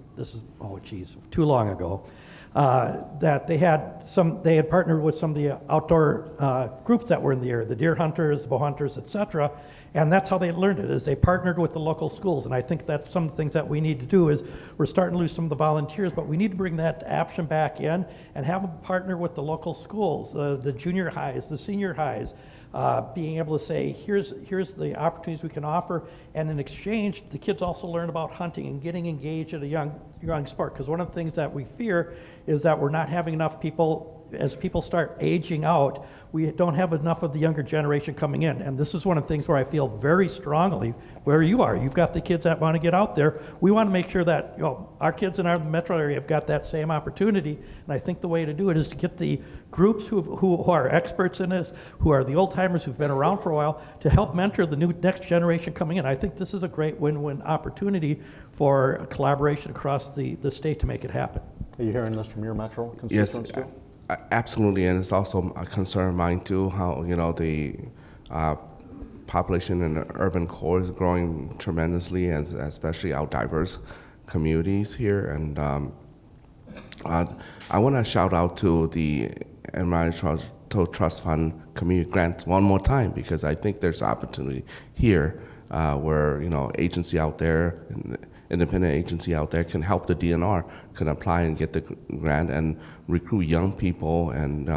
oh geez, too long ago, that they had partnered with some of the outdoor groups that were in the area, the deer hunters, the bow hunters, etc. And that's how they learned it, is they partnered with the local schools. And I think that's some of the things that we need to do is we're starting to lose some of the volunteers, but we need to bring that option back in and have them partner with the local schools, the junior highs, the senior highs, being able to say, here's the opportunities we can offer, and in exchange, the kids also learn about hunting and getting engaged at a young sport. Because one of the things that we fear is that we're not having enough people, as people start aging out, we don't have enough of the younger generation coming in. And this is one of the things where I feel very strongly where you are. You've got the kids that want to get out there. We want to make sure that our kids in our metro area have got that same opportunity. And I think the way to do it is to get the groups who are experts in this, who are the old timers who've been around for a while, to help mentor the next generation coming in. I think this is a great win-win opportunity for collaboration across the state to make it happen. Are you hearing this from your metro Yes, constituents too? absolutely, and it's also a concern of mine too. How the population in the urban core is growing tremendously, and especially our diverse communities here. And I want to shout out to the Environmental Trust Fund community grants one more time, because I think there's opportunity here where agency out there, independent agency out there can help the DNR, can apply and get the grant and recruit young people and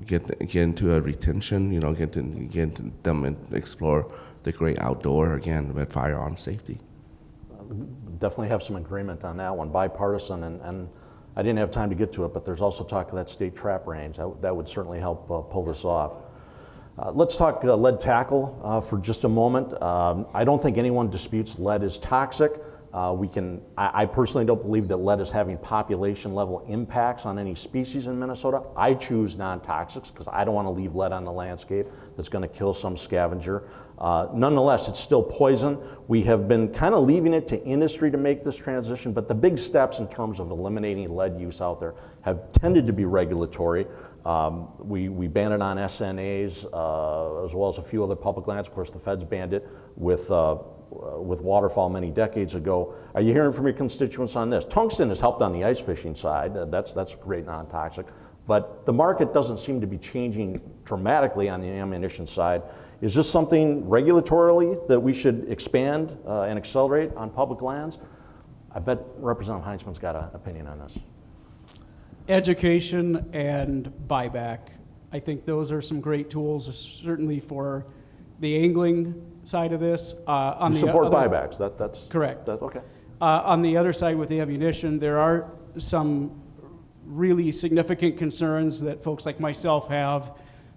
get into a retention, get them and explore the great outdoor again with firearm safety. Definitely have some agreement on that one, bipartisan, and I didn't have time to get to it, but there's also talk of that state trap range. That would certainly help pull this off. Let's talk lead tackle for just a moment. I don't think anyone disputes lead is toxic. I personally don't believe that lead is having population level impacts on any species in Minnesota. I choose non-toxics because I don't want to leave lead on the landscape that's going to kill some scavenger. Nonetheless, it's still poison. We have been kind of leaving it to industry to make this transition, but the big steps in terms of eliminating lead use out there have tended to be regulatory. We banned it on SNAs as well as a few other public lands. Of course, the feds banned it with waterfowl many decades ago. Are you hearing from your constituents on this? Tungsten has helped on the ice fishing side. That's great non-toxic. But the market doesn't seem to be changing dramatically on the ammunition side. Is this something regulatorily that we should expand and accelerate on public lands? I bet Representative Heintzeman's got an opinion on this. Education and buyback. I think those are some great tools, certainly for the angling side of this. On You the support other, buybacks, that's correct. Okay. On the other side with the ammunition, there are some really significant concerns that folks like myself have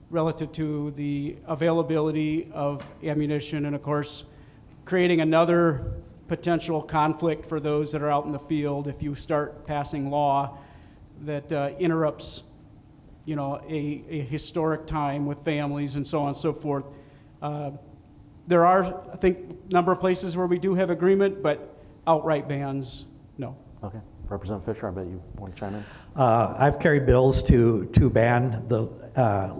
relative to the availability of ammunition, and of course, creating another potential conflict for those that are out in the field if you start passing law that interrupts, a historic time with families and so on and so forth. There are, I think, a number of places where we do have agreement, but outright bans, no. Okay. Representative Fischer, I bet you want to chime in. I've carried bills to ban the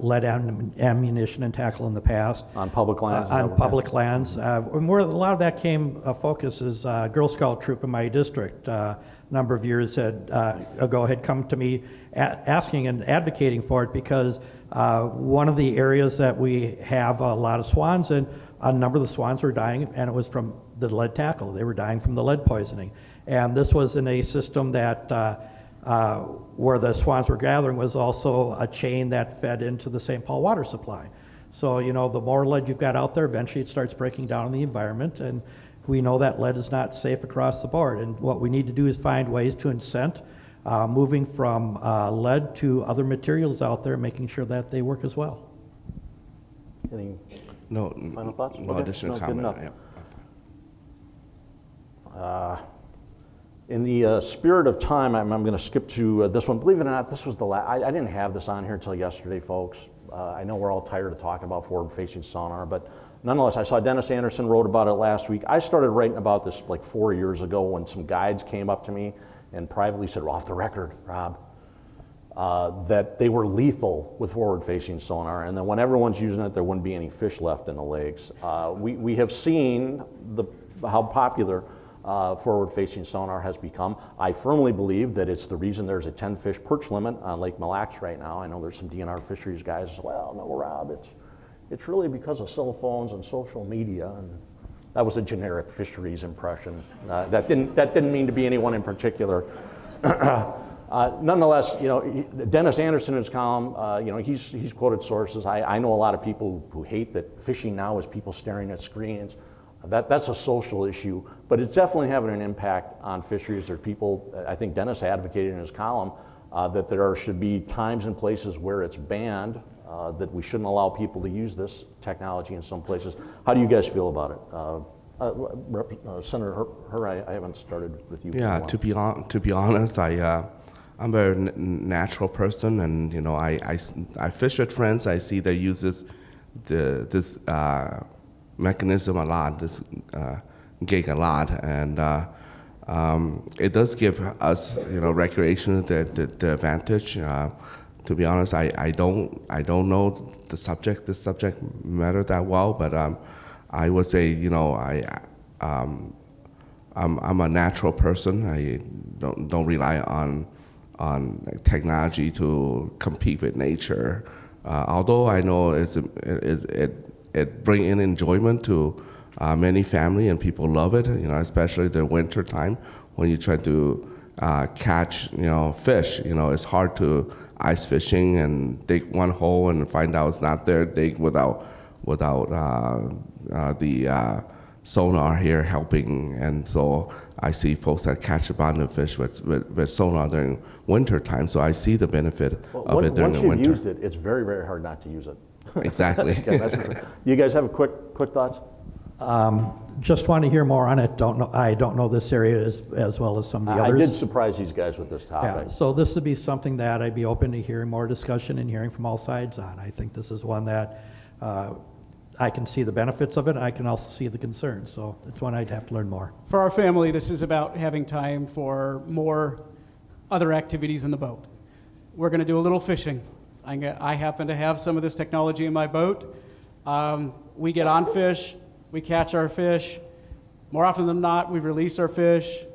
lead ammunition and tackle in the past. On public lands? On public lands. A lot of that came, focus is Girl Scout troop in my district. A number of years ago had come to me asking and advocating for it because one of the areas that we have a lot of swans in, a number of the swans were dying, and it was from the lead tackle. They were dying from the lead poisoning. And this was in a system that where the swans were gathering was also a chain that fed into the St. Paul water supply. So, the more lead you've got out there, eventually it starts breaking down in the environment. And We know that lead is not safe across the board, and what we need to do is find ways to incent moving from lead to other materials out there, making sure that they work as well. Any No, final thoughts? no Okay, additional good comment. enough. Yeah. In the spirit of time, I'm going to skip to this one. Believe it or not, this was the last. I didn't have this on here until yesterday, folks. I know we're all tired of talking about forward-facing sonar, but nonetheless, I saw Dennis Anderson wrote about it last week. I started writing about this like 4 years ago when some guides came up to me and privately said, well, off the record, Rob, that they were lethal with forward-facing sonar, and that when everyone's using it, there wouldn't be any fish left in the lakes. We have seen how popular forward-facing sonar has become. I firmly believe that it's the reason there's a 10-fish perch limit on Lake Mille Lacs right now. I know there's some DNR fisheries guys who say, well, no, Rob, it's really because of cell phones and social media. And that was a generic fisheries impression. That didn't mean to be anyone in particular. Nonetheless, Dennis Anderson in his column, he's quoted sources. I know a lot of people who hate that fishing now is people staring at screens. That's a social issue, but it's definitely having an impact on fisheries. There are people, I think Dennis advocated in his column, that there should be times and places where it's banned, that we shouldn't allow people to use this technology in some places. How do you guys feel about it? Senator Hur, I haven't started with you. Yeah, to be honest, I'm a very natural person, and I fish with friends. I see they use this mechanism a lot, this gig a lot, and it does give us, recreation the advantage. To be honest, I don't know this subject matter that well, but I would say, I'm a natural person. I don't rely on technology to compete with nature. Although I know it brings in enjoyment to many family, and people love it. Especially the winter time when you try to catch fish. It's hard to ice fishing and dig one hole and find out it's not there. Dig without the sonar here helping, and so I see folks that catch abundant fish with sonar during winter time. So I see the benefit of it during the winter. Once you've used it, it's very, very hard not to use it. Exactly. Okay, that's for sure. You guys have quick thoughts? Just want to hear more on it. I don't know this area as well as some of the others. I did surprise these guys with this topic. Yeah, so this would be something that I'd be open to hearing more discussion and hearing from all sides on. I think this is one that I can see the benefits of it. I can also see the concerns. So it's one I'd have to learn more. For our family, this is about having time for more other activities in the boat. We're going to do a little fishing. I happen to have some of this technology in my boat. We get on fish, we catch our fish. More often than not, we release our fish.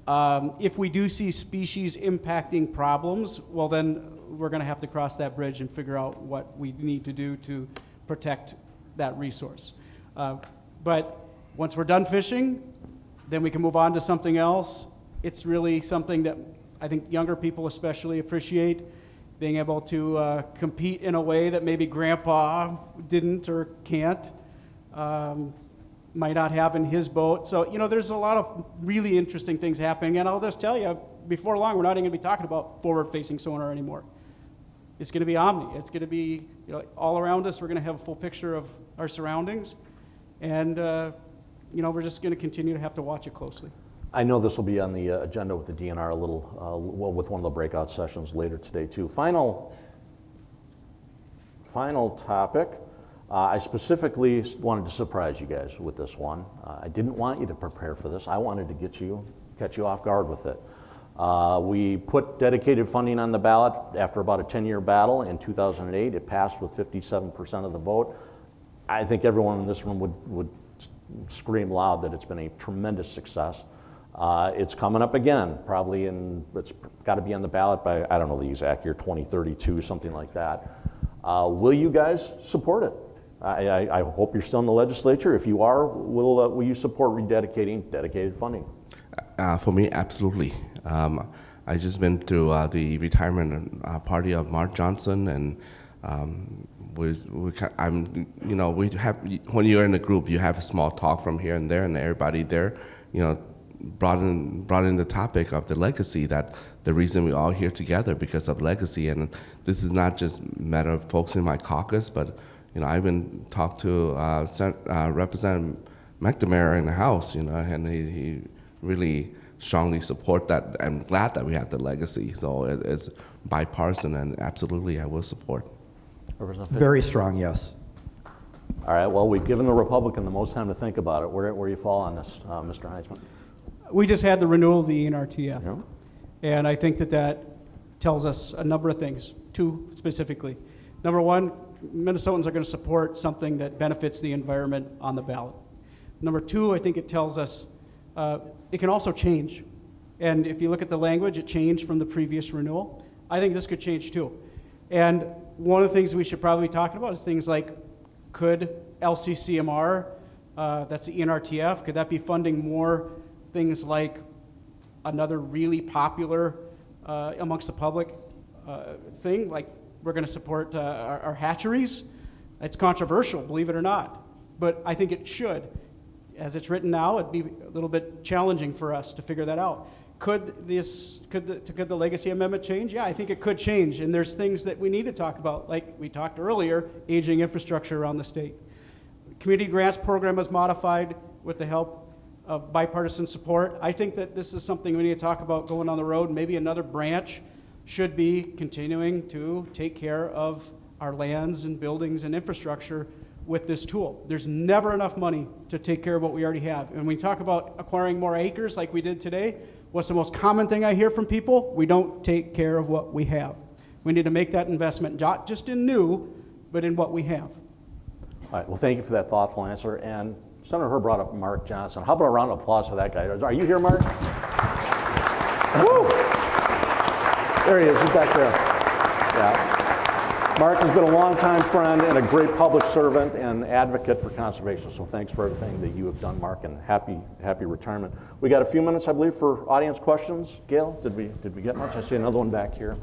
If we do see species impacting problems, well then we're going to have to cross that bridge and figure out what we need to do to protect that resource. But once we're done fishing, then we can move on to something else. It's really something that I think younger people especially appreciate, being able to compete in a way that maybe grandpa didn't or can't, might not have in his boat. So, there's a lot of really interesting things happening. And I'll just tell you, before long, we're not even going to be talking about forward-facing sonar anymore. It's going to be omni. It's going to be, all around us. We're going to have a full picture of our surroundings. And, we're just going to continue to have to watch it closely. I know this will be on the agenda with the DNR a little, with one of the breakout sessions later today too. Final topic. I specifically wanted to surprise you guys with this one. I didn't want you to prepare for this. I wanted to catch you off guard with it. We put dedicated funding on the ballot after about a 10-year battle in 2008. It passed with 57% of the vote. I think everyone in this room would scream loud that it's been a tremendous success. It's coming up again, probably it's got to be on the ballot by, I don't know the exact year, 2032, something like that. Will you guys support it? I hope you're still in the legislature. If you are, will you support dedicated funding? For me, absolutely. I just been through the retirement party of Mark Johnson, and We have, when you're in a group, you have a small talk from here and there, and everybody there, brought in the topic of the legacy, that the reason we're all here together because of legacy. And this is not just a matter of folks in my caucus, but I even talked to Representative McNamara in the House, and he really strongly support that. I'm glad that we have the legacy. So it's bipartisan, and absolutely I will support. Representative Fischer? Very strong, yes. All right, well, we've given the Republican the most time to think about it. Where do you fall on this, Mr. Heintzeman? We just had the renewal of the ENRTF. Yeah. And I think that tells us a number of things, two specifically. Number one, Minnesotans are going to support something that benefits the environment on the ballot. Number two, I think it tells us it can also change. And if you look at the language, it changed from the previous renewal. I think this could change too. And one of the things we should probably be talking about is things like, could LCCMR, that's the ENRTF, could that be funding more things like another really popular amongst the public thing, like we're going to support our hatcheries? It's controversial, believe it or not, but I think it should. As it's written now, it'd be a little bit challenging for us to figure that out. Could the legacy amendment change? Yeah, I think it could change, and there's things that we need to talk about, like we talked earlier, aging infrastructure around the state. Community grants program was modified with the help of bipartisan support. I think that this is something we need to talk about going on the road. Maybe another branch should be continuing to take care of our lands and buildings and infrastructure with this tool. There's never enough money to take care of what we already have. And when we talk about acquiring more acres like we did today, what's the most common thing I hear from people? We don't take care of what we have. We need to make that investment, not just in new, but in what we have. All right, well, thank you for that thoughtful answer. And Senator Herr brought up Mark Johnson. How about a round of applause for that guy? Are you here, Mark? Woo! There he is, he's back there. Yeah. Mark has been a longtime friend and a great public servant and advocate for conservation. So thanks for everything that you have done, Mark, and happy retirement. We got a few minutes, I believe, for audience questions. Gail, did we get much? I see another one back here.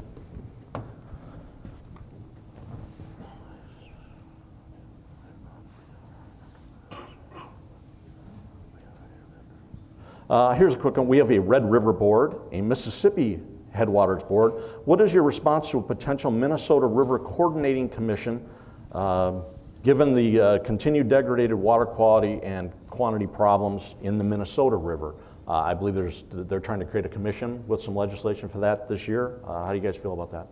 Here's a quick one. We have a Red River Board, a Mississippi Headwaters Board. What is your response to a potential Minnesota River Coordinating Commission, given the continued degraded water quality and quantity problems in the Minnesota River? I believe they're trying to create a commission with some legislation for that this year. How do you guys feel about that?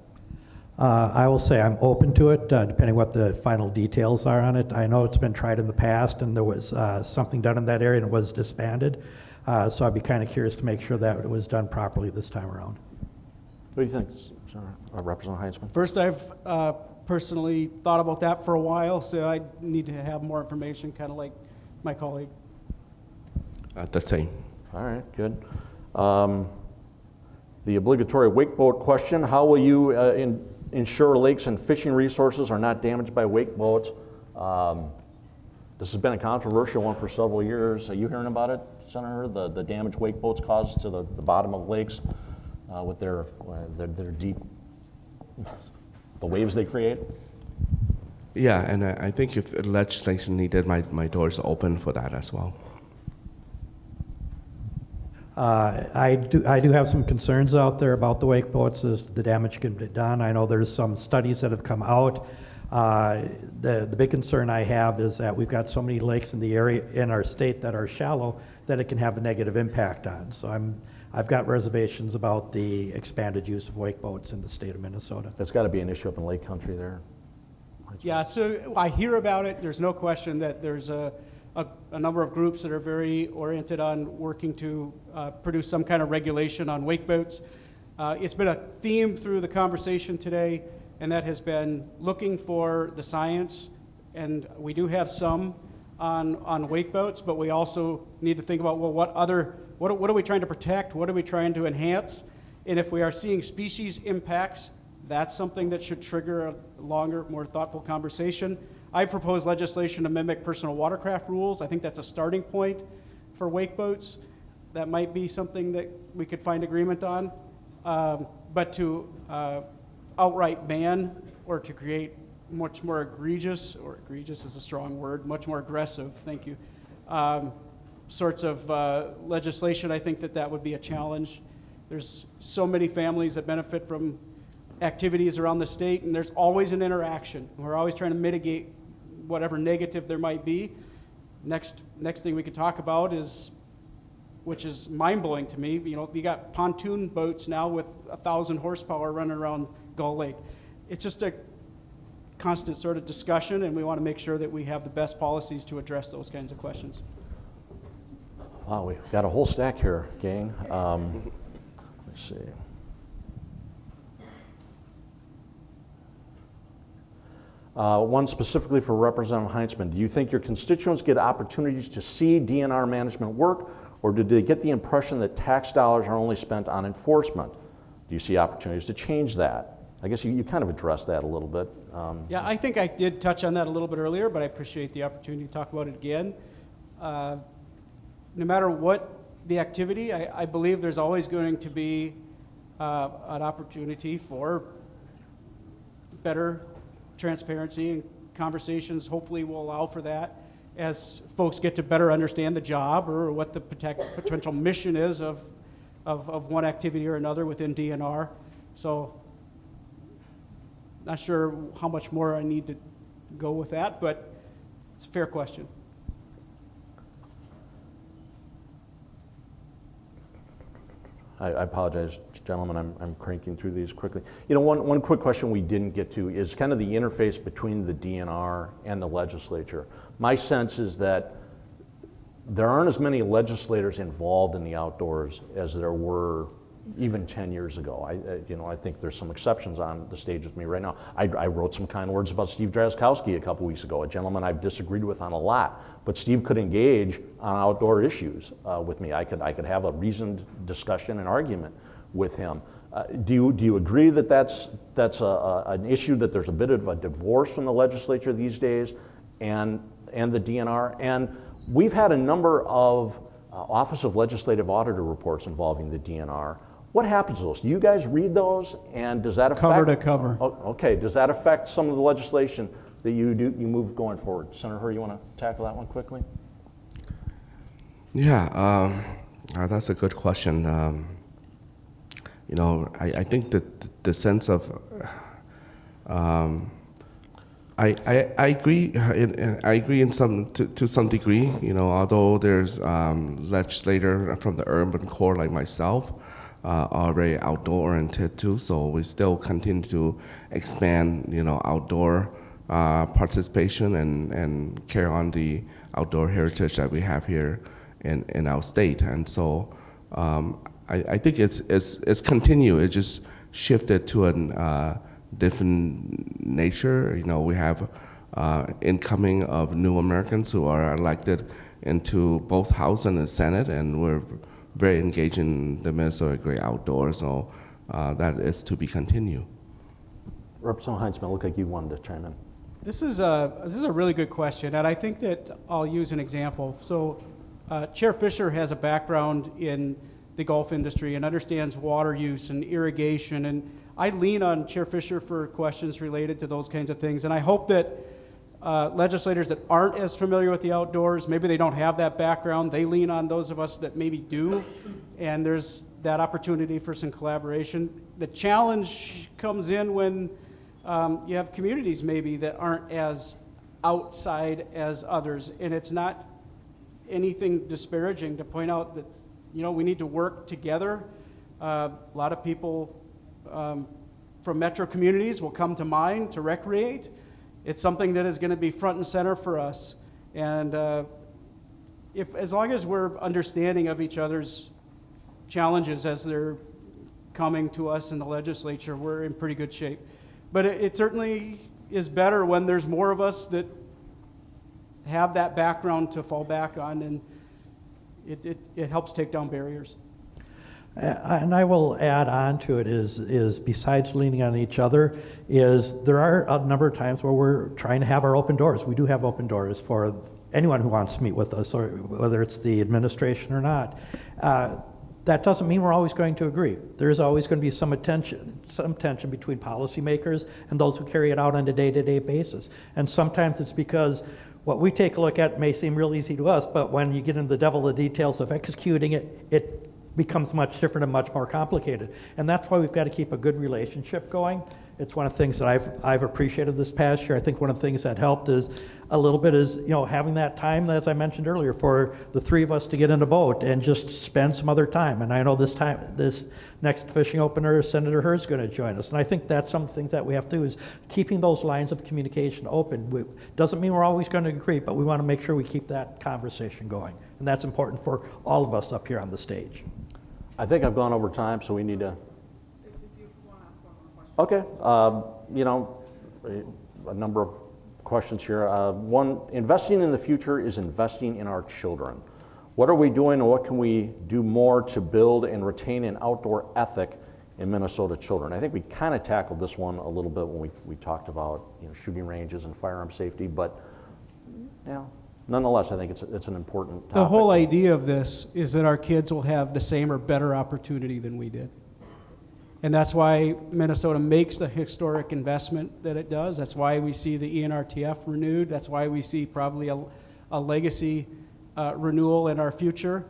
I will say I'm open to it, depending what the final details are on it. I know it's been tried in the past, and there was something done in that area, and it was disbanded. So I'd be kind of curious to make sure that it was done properly this time around. What do you think, Representative Heintzeman? First, I've personally thought about that for a while, so I need to have more information, kind of like my colleague. The same. All right, good. The obligatory wake boat question: how will you ensure lakes and fishing resources are not damaged by wake boats? This has been a controversial one for several years. Are you hearing about it, Senator? The damage wake boats cause to the bottom of lakes with their deep, the waves they create? Yeah, and I think if legislation needed, my doors are open for that as well. I do have some concerns out there about the wake boats as the damage can be done. I know there's some studies that have come out. The big concern I have is that we've got so many lakes in the area in our state that are shallow that it can have a negative impact on. So I've got reservations about the expanded use of wake boats in the state of Minnesota. That's got to be an issue up in Lake Country there. Yeah, so I hear about it. There's no question that there's a number of groups that are very oriented on working to produce some kind of regulation on wake boats. It's been a theme through the conversation today, and that has been looking for the science, and we do have some on wake boats, but we also need to think about, well, what are we trying to protect? What are we trying to enhance? And if we are seeing species impacts, that's something that should trigger a longer, more thoughtful conversation. I propose legislation to mimic personal watercraft rules. I think that's a starting point for wake boats. That might be something that we could find agreement on. But to outright ban or to create much more egregious, or egregious is a strong word, much more aggressive, thank you, sorts of legislation, I think that would be a challenge. There's so many families that benefit from activities around the state, and there's always an interaction. We're always trying to mitigate whatever negative there might be. Next thing we could talk about is, which is mind-blowing to me, you know, you got pontoon boats now with 1,000 horsepower running around Gull Lake. It's just a constant sort of discussion, and we want to make sure that we have the best policies to address those kinds of questions. Wow, we've got a whole stack here, gang. Let's see. One specifically for Representative Heintzeman. Do you think your constituents get opportunities to see DNR management work, or do they get the impression that tax dollars are only spent on enforcement? Do you see opportunities to change that? I guess you kind of addressed that a little bit. Yeah, I think I did touch on that a little bit earlier, but I appreciate the opportunity to talk about it again. No matter what the activity, I believe there's always going to be an opportunity for better transparency, and conversations hopefully will allow for that as folks get to better understand the job or what the potential mission is of one activity or another within DNR. So not sure how much more I need to go with that, but it's a fair question. I apologize, gentlemen, I'm cranking through these quickly. You know, one quick question we didn't get to is kind of the interface between the DNR and the legislature. My sense is that there aren't as many legislators involved in the outdoors as there were even 10 years ago. I think there's some exceptions on the stage with me right now. I wrote some kind words about Steve Drazkowski a couple weeks ago, a gentleman I've disagreed with on a lot, but Steve could engage on outdoor issues with me. I could have a reasoned discussion and argument with him. Do you agree that that's an issue, that there's a bit of a divorce from the legislature these days and the DNR? And we've had a number of Office of Legislative Auditor reports involving the DNR. What happens to those? Do you guys read those, and does that affect? Cover to cover. Okay, does that affect some of the legislation that you move going forward? Senator Hur, you want to tackle that one quickly? Yeah, that's a good question. I think that the sense of I agree. I agree in to some degree. Although there's legislator from the urban core like myself are very outdoor oriented too. So we still continue to expand, outdoor participation and carry on the outdoor heritage that we have here in our state. And so I think it's continued. It just shifted to a different nature. We have incoming of new Americans who are elected into both House and the Senate, and we're very engaged in the Minnesota Great Outdoors. So that is to be continued. Representative Heintzeman, look like you wanted to chime in. This is a really good question, and I think that I'll use an example. So Chair Fischer has a background in the golf industry and understands water use and irrigation, and I lean on Chair Fischer for questions related to those kinds of things. And I hope that legislators that aren't as familiar with the outdoors, maybe they don't have that background, they lean on those of us that maybe do, and there's that opportunity for some collaboration. The challenge comes in when you have communities maybe that aren't as outside as others, and it's not anything disparaging to point out that we need to work together. A lot of people from metro communities will come to mind to recreate. It's something that is going to be front and center for us, and as long as we're understanding of each other's challenges as they're coming to us in the legislature, we're in pretty good shape. But it certainly is better when there's more of us that have that background to fall back on, and it helps take down barriers. And I will add on to it is besides leaning on each other, is there are a number of times where we're trying to have our open doors. We do have open doors for anyone who wants to meet with us, or whether it's the administration or not. that doesn't mean we're always going to agree. There's always going to be some tension between policymakers and those who carry it out on a day-to-day basis. And sometimes it's because what we take a look at may seem real easy to us, but when you get into the devil of the details of executing it, it becomes much different and much more complicated. And that's why we've got to keep a good relationship going. It's one of the things that I've appreciated this past year. I think one of the things that helped is a little bit is, having that time, as I mentioned earlier, for the three of us to get in a boat and just spend some other time. And I know this next fishing opener, Senator Hur is going to join us. And I think that's some of the things that we have to do is keeping those lines of communication open. Doesn't mean we're always going to agree, but we want to make sure we keep that conversation going. And that's important for all of us up here on the stage. I think I've gone over time, so we need to. Okay, a number of questions here. One, investing in the future is investing in our children. What are we doing and what can we do more to build and retain an outdoor ethic in Minnesota children? I think we kind of tackled this one a little bit when we talked about shooting ranges and firearm safety, but nonetheless, I think it's an important topic. The whole idea of this is that our kids will have the same or better opportunity than we did. And that's why Minnesota makes the historic investment that it does. That's why we see the ENRTF renewed. That's why we see probably a legacy renewal in our future.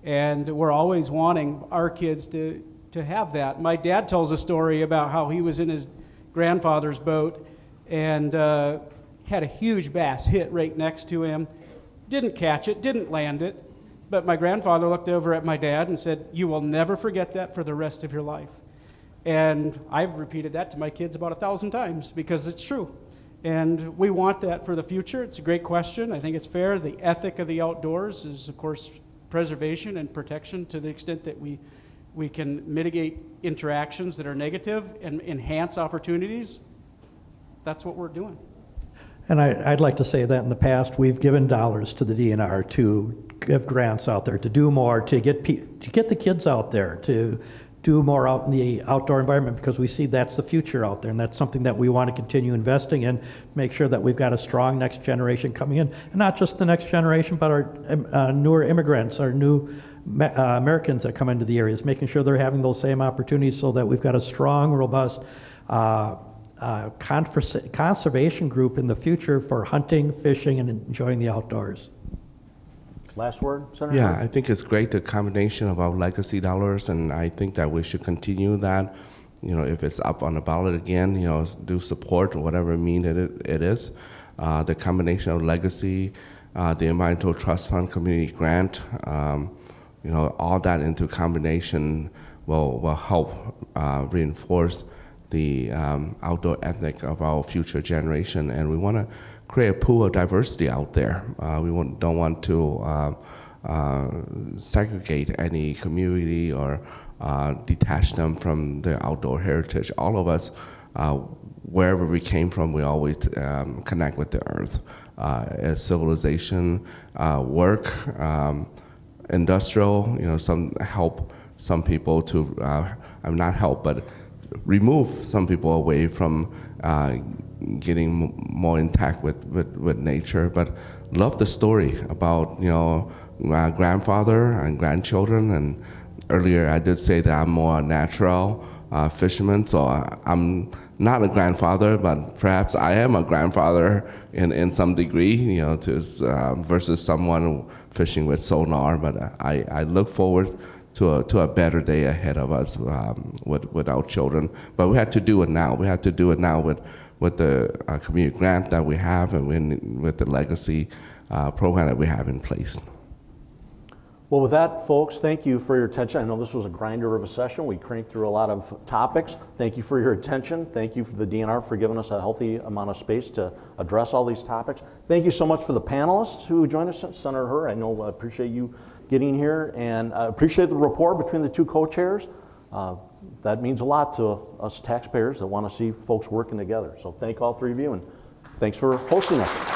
And we're always wanting our kids to have that. My dad tells a story about how he was in his grandfather's boat and had a huge bass hit right next to him. Didn't catch it, didn't land it. But my grandfather looked over at my dad and said, "You will never forget that for the rest of your life." And I've repeated that to my kids about 1,000 times because it's true. And we want that for the future. It's a great question. I think it's fair. The ethic of the outdoors is, of course, preservation and protection to the extent that we can mitigate interactions that are negative and enhance opportunities. That's what we're doing. And I'd like to say that in the past, we've given dollars to the DNR to give grants out there, to do more, to get the kids out there, to do more out in the outdoor environment, because we see that's the future out there, and that's something that we want to continue investing in, make sure that we've got a strong next generation coming in, and not just the next generation, but our newer immigrants, our new Americans that come into the areas, making sure they're having those same opportunities so that we've got a strong, robust conservation group in the future for hunting, fishing, and enjoying the outdoors. Last word, Senator? Yeah, I think it's great, the combination of our legacy dollars, and I think that we should continue that. If it's up on the ballot again, do support whatever mean it is. The combination of legacy, the Environmental Trust Fund Community Grant, all that into combination will help reinforce the outdoor ethic of our future generation, and we want to create a pool of diversity out there. We don't want to segregate any community or detach them from their outdoor heritage. All of us, wherever we came from, we always connect with the earth. As civilization, work, industrial, help some people to, not help, but remove some people away from getting more intact with nature, but love the story about my grandfather and grandchildren. And earlier I did say that I'm more a natural fisherman, so I'm not a grandfather, but perhaps I am a grandfather in some degree, versus someone fishing with sonar. But I look forward to a better day ahead of us with our children. But we had to do it now. We had to do it now with the community grant that we have and with the legacy program that we have in place. Well, with that, folks, thank you for your attention. I know this was a grinder of a session. We cranked through a lot of topics. Thank you for your attention. Thank you for the DNR for giving us a healthy amount of space to address all these topics. Thank you so much for the panelists who joined us. Senator Hur, I know I appreciate you getting here, and I appreciate the rapport between the two co-chairs. That means a lot to us taxpayers that want to see folks working together. So thank all three of you, and thanks for hosting us.